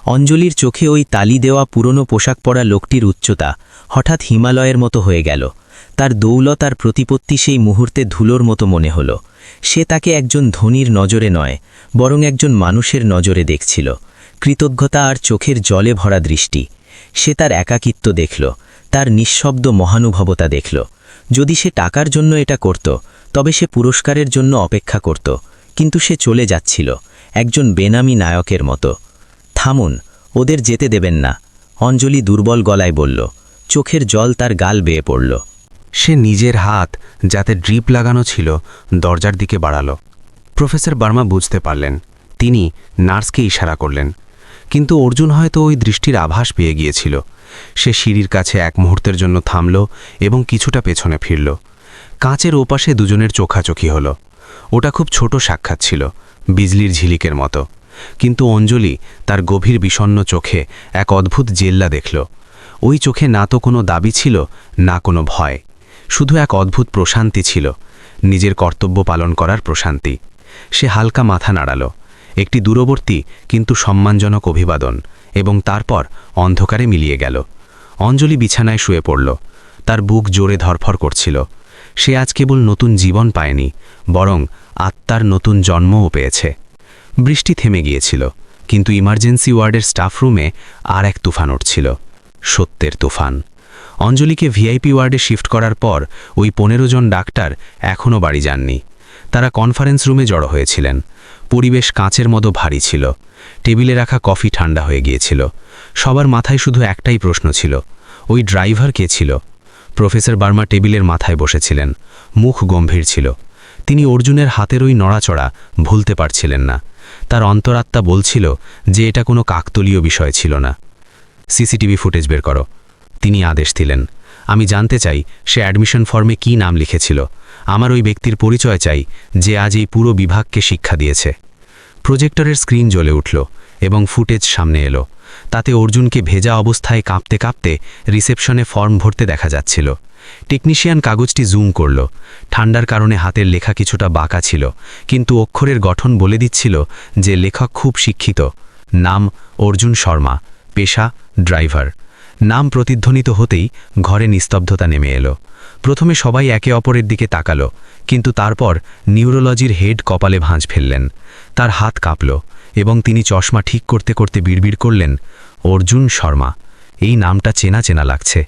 অঞ্জলির চোখে ওই তালি দেওয়া পুরনো পোশাক পরা লোকটির উচ্চতা হঠাৎ হিমালয়ের মতো হয়ে গেল। তার দৌলত আর প্রতিপত্তি সেই মুহূর্তে ধুলোর মতো মনে হল। সে তাকে একজন ধনীর নজরে নয়, বরং একজন মানুষের নজরে দেখছিল। কৃতজ্ঞতা আর চোখের জলে ভরা দৃষ্টি। সে তার একাকিত্ব দেখল, তার নিঃশব্দ মহানুভবতা দেখল। যদি সে টাকার জন্য এটা করত, তবে সে পুরস্কারের জন্য অপেক্ষা করত। কিন্তু সে চলে যাচ্ছিল, একজন বেনামি নায়কের মতো। থামুন, ওদের যেতে দেবেন না, অঞ্জলি দুর্বল গলায় বলল। চোখের জল তার গাল বেয়ে পড়ল। সে নিজের হাত, যাতে ড্রিপ লাগানো ছিল, দরজার দিকে বাড়ালো। প্রফেসর বার্মা বুঝতে পারলেন। তিনি নার্সকে ইশারা করলেন, কিন্তু অর্জুন হয়তো ওই দৃষ্টির আভাস পেয়ে গিয়েছিল। সে সিঁড়ির কাছে এক মুহূর্তের জন্য থামল এবং কিছুটা পেছনে ফিরল। কাঁচের ওপাশে দুজনের চোখাচোখি হল। ওটা খুব ছোট সাক্ষাৎ ছিল, বিজলির ঝিলিকের মতো। কিন্তু অঞ্জলি তার গভীর বিষণ্ণ চোখে এক অদ্ভুত জেল্লা দেখল। ওই চোখে না তো কোনো দাবি ছিল, না কোনো ভয়, শুধু এক অদ্ভুত প্রশান্তি ছিল, নিজের কর্তব্য পালন করার প্রশান্তি। সে হালকা মাথা নাড়াল, একটি দূরবর্তী কিন্তু সম্মানজনক অভিবাদন, এবং তারপর অন্ধকারে মিলিয়ে গেল। অঞ্জলি বিছানায় শুয়ে পড়ল। তার বুক জোরে ধরফর করছিল। সে আজ কেবল নতুন জীবন পায়নি, বরং আত্মার নতুন জন্মও পেয়েছে। বৃষ্টি থেমে গিয়েছিল, কিন্তু ইমার্জেন্সি ওয়ার্ডের স্টাফ রুমে আর এক তুফান উঠছিল, সত্যের তুফান। অঞ্জলিকে ভিআইপি ওয়ার্ডে শিফট করার পর ওই 15 জন ডাক্তার এখনও বাড়ি যাননি। তারা কনফারেন্স রুমে জড়ো হয়েছিলেন। পরিবেশ কাঁচের মতো ভারী ছিল। টেবিলে রাখা কফি ঠান্ডা হয়ে গিয়েছিল। সবার মাথায় শুধু একটাই প্রশ্ন ছিল, ওই ড্রাইভার কে ছিল? প্রফেসর বার্মা টেবিলের মাথায় বসেছিলেন, মুখ গম্ভীর ছিল। তিনি অর্জুনের হাতের ওই নড়াচড়া ভুলতে পারছিলেন না। তার অন্তরাত্মা বলছিল যে এটা কোনো কাকতলীয় বিষয় ছিল না। সিসিটিভি ফুটেজ বের করো, তিনি আদেশ দিলেন। আমি জানতে চাই সে অ্যাডমিশন ফর্মে কি নাম লিখেছিল। আমার ওই ব্যক্তির পরিচয় চাই যে আজ এই পুরো বিভাগকে শিক্ষা দিয়েছে। প্রজেক্টরের স্ক্রিন জ্বলে উঠল এবং ফুটেজ সামনে এলো। তাতে অর্জুনকে ভেজা অবস্থায় কাঁপতে কাঁপতে রিসেপশনে ফর্ম ভরতে দেখা যাচ্ছিল। টেকনিশিয়ান কাগজটি জুম করল। ঠান্ডার কারণে হাতের লেখা কিছুটা বাঁকা ছিল, কিন্তু অক্ষরের গঠন বলে দিচ্ছিল যে লেখক খুব শিক্ষিত। নাম অর্জুন শর্মা, পেশা ড্রাইভার। নাম প্রতিধ্বনিত হতেই ঘরে নিস্তব্ধতা নেমে এলো। প্রথমে সবাই একে অপরের দিকে তাকালো, কিন্তু তারপর নিউরোলজির হেড কপালে ভাঁজ ফেললেন। তার হাত কাঁপল এবং তিনি চশমা ঠিক করতে করতে বিড়বিড় করলেন, অর্জুন শর্মা, এই নামটা চেনা চেনা লাগছে।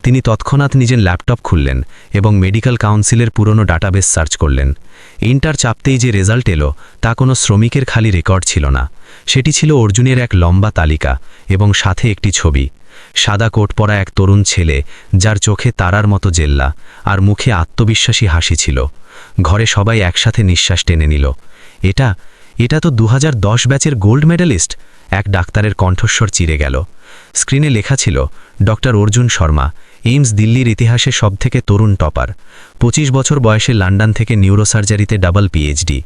তিনি তৎক্ষণাৎ নিজের ল্যাপটপ খুললেন এবং মেডিকেল কাউন্সিলের পুরনো ডাটাবেস সার্চ করলেন। এন্টার চাপতেই যে রেজাল্ট এলো তা কোনো শ্রমিকের খালি রেকর্ড ছিল না। সেটি ছিল অর্জুনের এক লম্বা তালিকা এবং সাথে একটি ছবি। সাদা কোট পরা এক তরুণ ছেলে, যার চোখে তারার মতো জেল্লা আর মুখে আত্মবিশ্বাসী হাসি ছিল। ঘরে সবাই একসাথে নিঃশ্বাস টেনে নিল। এটা তো 2010 ব্যাচের গোল্ড মেডালিস্ট। এক ডাক্তারের কণ্ঠস্বর চিরে গেল। স্ক্রিনে লেখা ছিল, ডক্টর অর্জুন শর্মা, এইমস দিল্লির ইতিহাসে সবথেকে তরুণ টপার। 25 বছর বয়সে লন্ডন থেকে নিউরোসার্জারিতে ডাবল পিএইচডি।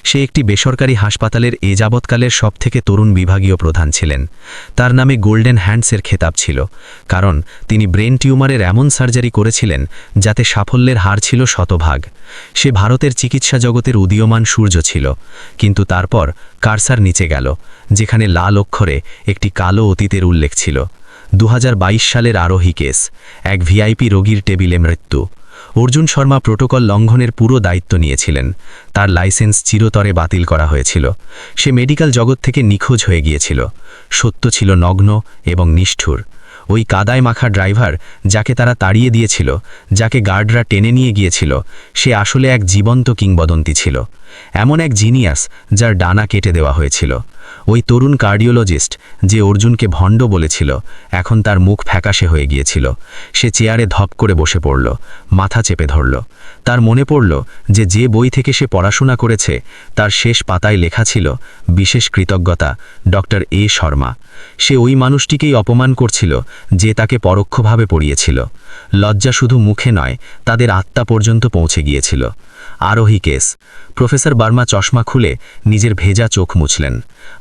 সে একটি বেসরকারি হাসপাতালের এ যাবৎকালের সবথেকে তরুণ বিভাগীয় প্রধান ছিলেন। তার নামে গোল্ডেন হ্যান্ডসের খেতাব ছিল, কারণ তিনি ব্রেন টিউমারের এমন সার্জারি করেছিলেন যাতে সাফল্যের হার ছিল শতভাগ। সে ভারতের চিকিৎসা জগতের উদীয়মান সূর্য ছিল। কিন্তু তারপর কারসার নিচে গেল, যেখানে লাল অক্ষরে একটি কালো অতীতের উল্লেখ ছিল। 2022 সালের আরোহী কেস, এক ভিআইপি রোগীর টেবিলে মৃত্যু। অর্জুন শর্মা প্রোটোকল লঙ্ঘনের পুরো দায়িত্ব নিয়েছিলেন। তার লাইসেন্স চিরতরে বাতিল করা হয়েছিল। সে মেডিকেল জগৎ থেকে নিখোঁজ হয়ে গিয়েছিল। সত্য ছিল নগ্ন এবং নিষ্ঠুর। ওই কাদায় মাখা ড্রাইভার, যাকে তারা তাড়িয়ে দিয়েছিল, যাকে গার্ডরা টেনে নিয়ে গিয়েছিল, সে আসলে এক জীবন্ত কিংবদন্তি ছিল। এমন এক জিনিয়াস যার ডানা কেটে দেওয়া হয়েছিল। ওই তরুণ কার্ডিওলজিস্ট যে অর্জুনকে ভণ্ড বলেছিল, এখন তার মুখ ফ্যাকাশে হয়ে গিয়েছিল। সে চেয়ারে ধপ করে বসে পড়ল, মাথা চেপে ধরল। তার মনে পড়ল যে বই থেকে সে পড়াশোনা করেছে তার শেষ পাতায় লেখা ছিল, বিশেষ কৃতজ্ঞতা, ডক্টর এ শর্মা। সে ওই মানুষটিকেই অপমান করছিল যে তাকে পরোক্ষভাবে পড়িয়েছিল। লজ্জা শুধু মুখে নয়, তাদের আত্মা পর্যন্ত পৌঁছে গিয়েছিল। আরোহী কেস। প্রফেসর বার্মা চশমা খুলে নিজের ভেজা চোখ মুছলেন।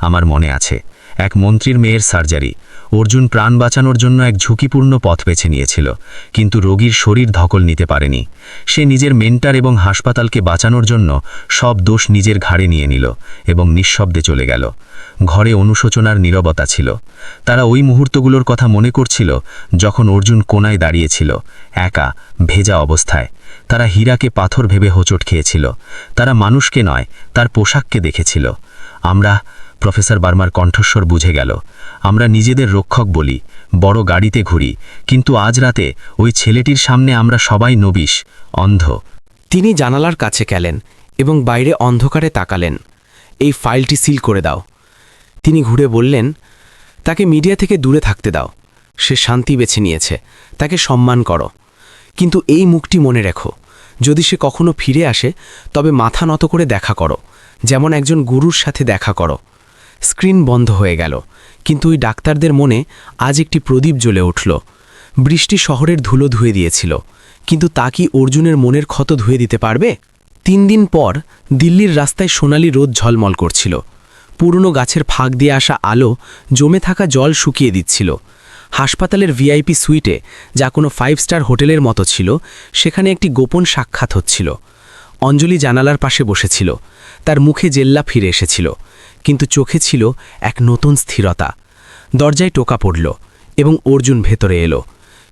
আমার মনে আছে, এক মন্ত্রীর মেয়ের সার্জারি। অর্জুন প্রাণ বাঁচানোর জন্য এক ঝুঁকিপূর্ণ পথ বেছে নিয়েছিল, কিন্তু রোগীর শরীর ধকল নিতে পারেনি। সে নিজের মেন্টার এবং হাসপাতালকে বাঁচানোর জন্য সব দোষ নিজের ঘাড়ে নিয়ে নিল এবং নিঃশব্দে চলে গেল। ঘরে অনুশোচনার নীরবতা ছিল। তারা ওই মুহূর্তগুলোর কথা মনে করছিল যখন অর্জুন কোনায় দাঁড়িয়েছিল, একা, ভেজা অবস্থায়। তারা হীরাকে পাথর ভেবে হোঁচট খেয়েছিল। তারা মানুষকে নয়, তার পোশাককে দেখেছিল। প্রফেসর বার্মার কণ্ঠস্বর বুঝে গেল, আমরা নিজেদের রক্ষক বলি, বড় গাড়িতে ঘুরি, কিন্তু আজ রাতে ওই ছেলেটির সামনে আমরা সবাই নবিশ, অন্ধ। তিনি জানালার কাছে গেলেন এবং বাইরে অন্ধকারে তাকালেন। এই ফাইলটি সিল করে দাও। তিনি ঘুরে বললেন, তাকে মিডিয়া থেকে দূরে থাকতে দাও। সে শান্তি বেছে নিয়েছে, তাকে সম্মান করো। কিন্তু এই মুখটি মনে রেখো, যদি সে কখনো ফিরে আসে তবে মাথা নত করে দেখা করো, যেমন একজন গুরুর সাথে দেখা করো। স্ক্রিন বন্ধ হয়ে গেল, কিন্তু ওই ডাক্তারদের মনে আজ একটি প্রদীপ জ্বলে উঠল। বৃষ্টি শহরের ধুলো ধুয়ে দিয়েছিল, কিন্তু তা কি অর্জুনের মনের ক্ষত ধুয়ে দিতে পারবে? 3 দিন পর দিল্লির রাস্তায় সোনালি রোদ ঝলমল করছিল। পুরনো গাছের ফাঁক দিয়ে আসা আলো জমে থাকা জল শুকিয়ে দিচ্ছিল। হাসপাতালের ভিআইপি সুইটে, যা কোনো 5 স্টার হোটেলের মতো ছিল, সেখানে একটি গোপন সাক্ষাৎ হচ্ছিল। অঞ্জলি জানালার পাশে বসেছিল। তার মুখে জেল্লা ফিরে এসেছিল, কিন্তু চোখে ছিল এক নতুন স্থিরতা। দরজায় টোকা পড়ল এবং অর্জুন ভেতরে এলো।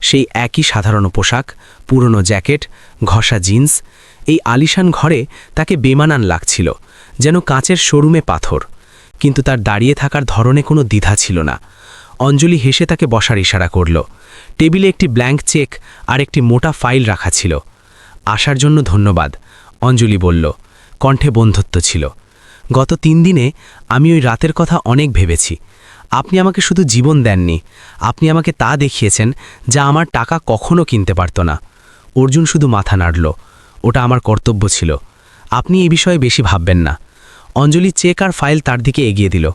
সেই একই সাধারণ পোশাক, পুরনো জ্যাকেট, ঘষা জিন্স। এই আলিশান ঘরে তাকে বেমানান লাগছিল, যেন কাঁচের শোরুমে পাথর। কিন্তু তার দাঁড়িয়ে থাকার ধরনে কোনো দ্বিধা ছিল না। অঞ্জলি হেসে তাকে বসার ইশারা করল। টেবিলে একটি ব্ল্যাঙ্ক চেক আর একটি মোটা ফাইল রাখা ছিল। আসার জন্য ধন্যবাদ, অঞ্জলি বলল। কণ্ঠে বন্ধুত্ব ছিল। গত 3 দিনে আমি ওই রাতের কথা অনেক ভেবেছি। আপনি আমাকে শুধু জীবন দেননি, আপনি আমাকে তা দেখিয়েছেন যা আমার টাকা কখনো কিনতে পারত না। অর্জুন শুধু মাথা নাড়ল। ওটা আমার কর্তব্য ছিল। আপনি এই বিষয়ে বেশি ভাববেন না। অঞ্জলি চেক আর ফাইল তার দিকে এগিয়ে দিল।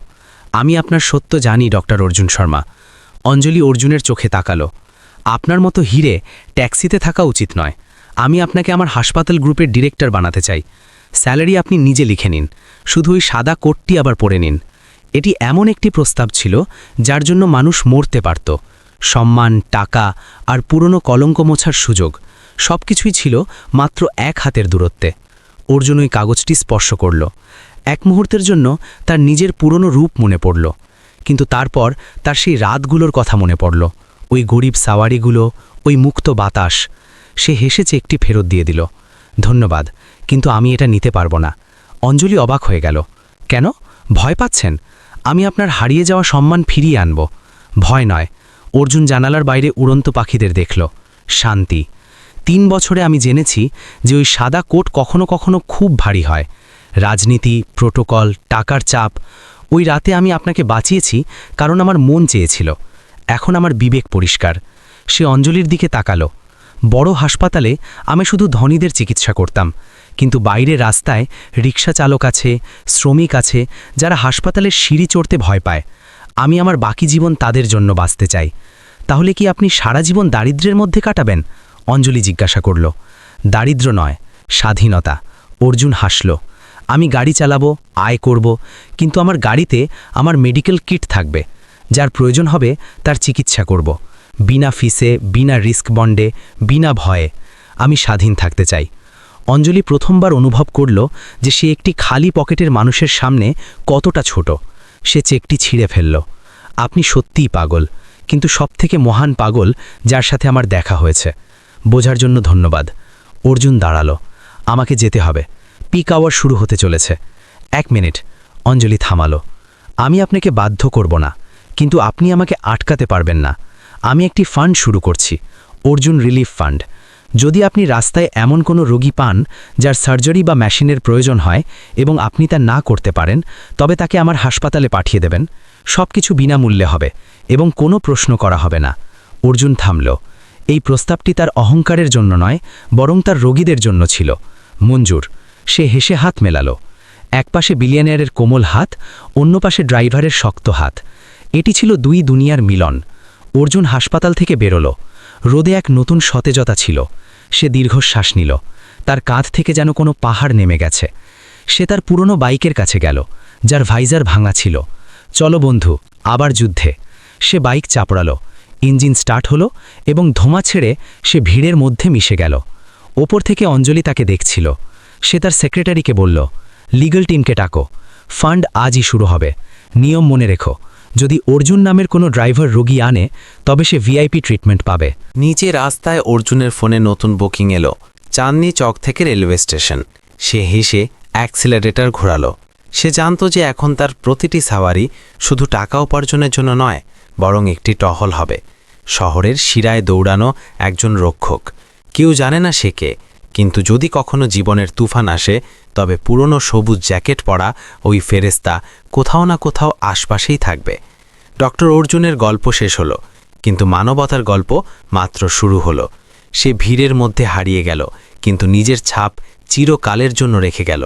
আমি আপনার সত্য জানি, ডক্টর অর্জুন শর্মা। অঞ্জলি অর্জুনের চোখে তাকালো। আপনার মতো হিরে ট্যাক্সিতে থাকা উচিত নয়। আমি আপনাকে আমার হাসপাতাল গ্রুপের ডিরেক্টর বানাতে চাই। স্যালারি আপনি নিজে লিখে নিন, শুধু ওই সাদা কোটটি আবার পরে নিন। এটি এমন একটি প্রস্তাব ছিল যার জন্য মানুষ মরতে পারত। সম্মান, টাকা আর পুরনো কলঙ্ক মোছার সুযোগ, সবকিছুই ছিল মাত্র 1 হাতের দূরত্বে। অর্জুন ওই কাগজটি স্পর্শ করল। এক মুহূর্তের জন্য তার নিজের পুরনো রূপ মনে পড়ল, কিন্তু তারপর তার সেই রাতগুলোর কথা মনে পড়ল, ওই গরিব সাওয়ারিগুলো, ওই মুক্ত বাতাস। সে হেসে চেকটি ফেরত দিয়ে দিল। ধন্যবাদ, কিন্তু আমি এটা নিতে পারবো না। অঞ্জলি অবাক হয়ে গেল। কেন? ভয় পাচ্ছেন? আমি আপনার হারিয়ে যাওয়া সম্মান ফিরিয়ে আনব। ভয় নয়। অর্জুন জানালার বাইরে উড়ন্ত পাখিদের দেখল। শান্তি। 3 বছরে আমি জেনেছি যে ওই সাদা কোট কখনো কখনো খুব ভারী হয়। রাজনীতি, প্রোটোকল, টাকার চাপ। ওই রাতে আমি আপনাকে বাঁচিয়েছি কারণ আমার মন চেয়েছিল। এখন আমার বিবেক পরিষ্কার। সে অঞ্জলির দিকে তাকালো। বড় হাসপাতালে আমি শুধু ধনীদের চিকিৎসা করতাম, কিন্তু বাইরে রাস্তায় রিক্সা চালক আছে, শ্রমিক আছে, যারা হাসপাতালের সিঁড়ি চড়তে ভয় পায়। আমি আমার বাকি জীবন তাদের জন্য বাঁচতে চাই। তাহলে কি আপনি সারা জীবন দারিদ্র্যের মধ্যে কাটাবেন? অঞ্জলি জিজ্ঞাসা করল। দারিদ্র্য নয়, স্বাধীনতা। অর্জুন হাসল। আমি গাড়ি চালাবো, আয় করব, কিন্তু আমার গাড়িতে আমার মেডিকেল কিট থাকবে। যার প্রয়োজন হবে তার চিকিৎসা করব, বিনা ফিসে, বিনা রিস্ক বন্ডে, বিনা ভয়ে। আমি স্বাধীন থাকতে চাই। অঞ্জলি প্রথমবার অনুভব করল যে সে একটি খালি পকেটের মানুষের সামনে কতটা ছোট। সে চেকটি ছিঁড়ে ফেলল। আপনি সত্যিই পাগল, কিন্তু সবথেকে মহান পাগল যার সাথে আমার দেখা হয়েছে। বোঝার জন্য ধন্যবাদ। অর্জুন দাঁড়ালো। আমাকে যেতে হবে, পিক আওয়ার শুরু হতে চলেছে। 1 মিনিট। অঞ্জলি থামালো। আমি আপনাকে বাধ্য করব না, কিন্তু আপনি আমাকে আটকাতে পারবেন না। আমি একটি ফান্ড শুরু করছি, অর্জুন রিলিফ ফান্ড। যদি আপনি রাস্তায় এমন কোনো রোগী পান যার সার্জারি বা মেশিনের প্রয়োজন হয় এবং আপনি তা না করতে পারেন, তবে তাকে আমার হাসপাতালে পাঠিয়ে দেবেন। সব কিছু বিনামূল্যে হবে এবং কোনো প্রশ্ন করা হবে না। অর্জুন থামল। এই প্রস্তাবটি তার অহংকারের জন্য নয়, বরং তার রোগীদের জন্য ছিল। মঞ্জুর। সে হেসে হাত মেলালো। এক পাশে বিলিয়নিয়ারের কোমল হাত, অন্য পাশে ড্রাইভারের শক্ত হাত। এটি ছিল দুই দুনিয়ার মিলন। অর্জুন হাসপাতাল থেকে বেরোলো। রোদে এক নতুন সতেজতা ছিল। সে দীর্ঘশ্বাস নিল। তার কাঁধ থেকে যেন কোনো পাহাড় নেমে গেছে। সে তার পুরনো বাইকের কাছে গেল, যার ভাইজার ভাঙা ছিল। চলো বন্ধু, আবার যুদ্ধে। সে বাইক চাপড়ালো। ইঞ্জিন স্টার্ট হলো এবং ধোঁয়া ছেড়ে সে ভিড়ের মধ্যে মিশে গেল। ওপর থেকে অঞ্জলি তাকে দেখছিল। সে তার সেক্রেটারিকে বলল, লিগ্যাল টিমকে ডাকো, ফান্ড আজই শুরু হবে। নিয়ম মনে রেখো, যদি অর্জুন নামের কোনো ড্রাইভার রোগী আনে, তবে সে ভিআইপি ট্রিটমেন্ট পাবে। নিচে রাস্তায় অর্জুনের ফোনে নতুন বুকিং এলো, চাঁদনি চক থেকে রেলওয়ে স্টেশন। সে হেসে অ্যাক্সিলারেটর ঘোরালো। সে জানত যে এখন তার প্রতিটি সাওয়ারি শুধু টাকা উপার্জনের জন্য নয়, বরং একটি টহল হবে। শহরের শিরায় দৌড়ানো একজন রক্ষক। কেউ জানে না সে কে, কিন্তু যদি কখনো জীবনের তুফান আসে, তবে পুরনো সবুজ জ্যাকেট পরা ওই ফেরেস্তা কোথাও না কোথাও আশপাশেই থাকবে। ডক্টর অর্জুনের গল্প শেষ হলো, কিন্তু মানবতার গল্প মাত্র শুরু হলো। সে ভিড়ের মধ্যে হারিয়ে গেল, কিন্তু নিজের ছাপ চিরকালের জন্য রেখে গেল।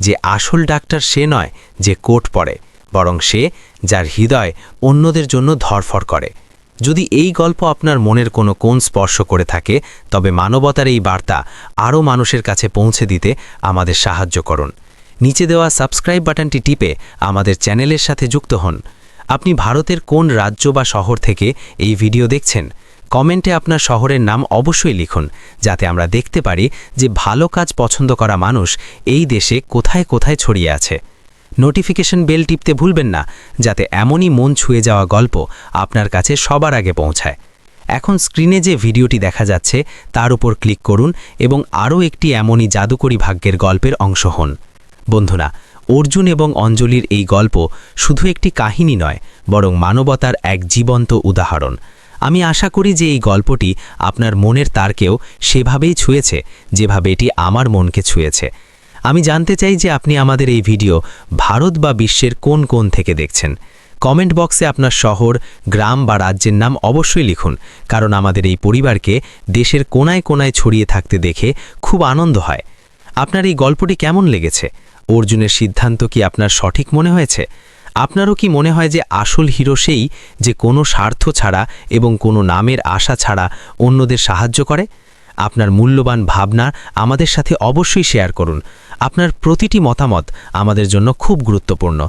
যে আসল ডাক্তার সে নয় যে কোট পরে, বরং সে যার হৃদয় অন্যদের জন্য ধরফর করে। যদি এই গল্প আপনার মনের কোনো কোণ স্পর্শ করে থাকে, তবে মানবতার এই বার্তা আরও মানুষের কাছে পৌঁছে দিতে আমাদের সাহায্য করুন। নিচে দেওয়া সাবস্ক্রাইব বাটনটি টিপে আমাদের চ্যানেলের সাথে যুক্ত হন। আপনি ভারতের কোন রাজ্য বা শহর থেকে এই ভিডিও দেখছেন? কমেন্টে আপনার শহরের নাম অবশ্যই লিখুন, যাতে আমরা দেখতে পারি যে ভালো কাজ পছন্দ করা মানুষ এই দেশে কোথায় কোথায় ছড়িয়ে আছে। নোটিফিকেশন বেল টিপতে ভুলবেন না, যাতে এমনই মন ছুঁয়ে যাওয়া গল্প আপনার কাছে সবার আগে পৌঁছায়। এখন স্ক্রিনে যে ভিডিওটি দেখা যাচ্ছে তার উপর ক্লিক করুন এবং আরও একটি এমনই জাদুকরী ভাগ্যের গল্পের অংশ হন। বন্ধুরা, অর্জুন এবং অঞ্জলির এই গল্প শুধু একটি কাহিনী নয়, বরং মানবতার এক জীবন্ত উদাহরণ। আমি আশা করি যে এই গল্পটি আপনার মনের তারকেও সেভাবেই ছুঁয়েছে, যেভাবে এটি আমার মনকে ছুঁয়েছে। আমি জানতে চাই যে আপনি আমাদের এই ভিডিও ভারত বা বিশ্বের কোন কোণ থেকে দেখছেন। কমেন্ট বক্সে আপনার শহর, গ্রাম বা রাজ্যের নাম অবশ্যই লিখুন, কারণ আমাদের এই পরিবারকে দেশের কোনায় কোনায় ছড়িয়ে থাকতে দেখে খুব আনন্দ হয়। আপনার এই গল্পটি কেমন লেগেছে? অর্জুনের সিদ্ধান্ত কি আপনার সঠিক মনে হয়েছে? আপনারও কি মনে হয় যে আসল হিরো সেই যে কোনো স্বার্থ ছাড়া এবং কোনো নামের আশা ছাড়া অন্যদের সাহায্য করে? আপনার মূল্যবান ভাবনা আমাদের সাথে অবশ্যই শেয়ার করুন। আপনার প্রতিটি মতামত আমাদের জন্য খুব গুরুত্বপূর্ণ।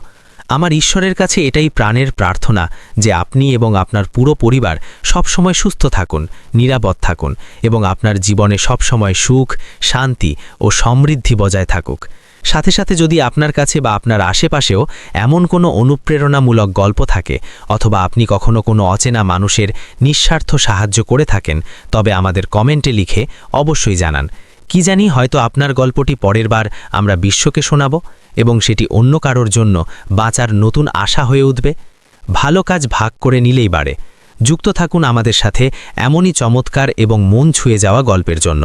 আমার ঈশ্বরের কাছে এটাই প্রাণের প্রার্থনা যে আপনি এবং আপনার পুরো পরিবার সবসময় সুস্থ থাকুন, নিরাপদ থাকুন এবং আপনার জীবনে সবসময় সুখ, শান্তি ও সমৃদ্ধি বজায় থাকুক। সাথে সাথে যদি আপনার কাছে বা আপনার আশেপাশেও এমন কোনো অনুপ্রেরণামূলক গল্প থাকে, অথবা আপনি কখনো কোনো অচেনা মানুষের নিঃস্বার্থ সাহায্য করে থাকেন, তবে আমাদের কমেন্টে লিখে অবশ্যই জানান। কি জানি, হয়তো আপনার গল্পটি পরের বার আমরা বিশ্বকে শোনাব এবং সেটি অন্য কারোর জন্য বাঁচার নতুন আশা হয়ে উঠবে। ভালো কাজ ভাগ করে নিলেই বাড়ে। যুক্ত থাকুন আমাদের সাথে এমনই চমৎকার এবং মন ছুঁয়ে যাওয়া গল্পের জন্য।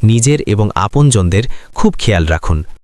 নিজের এবং আপনজনদের খুব খেয়াল রাখুন।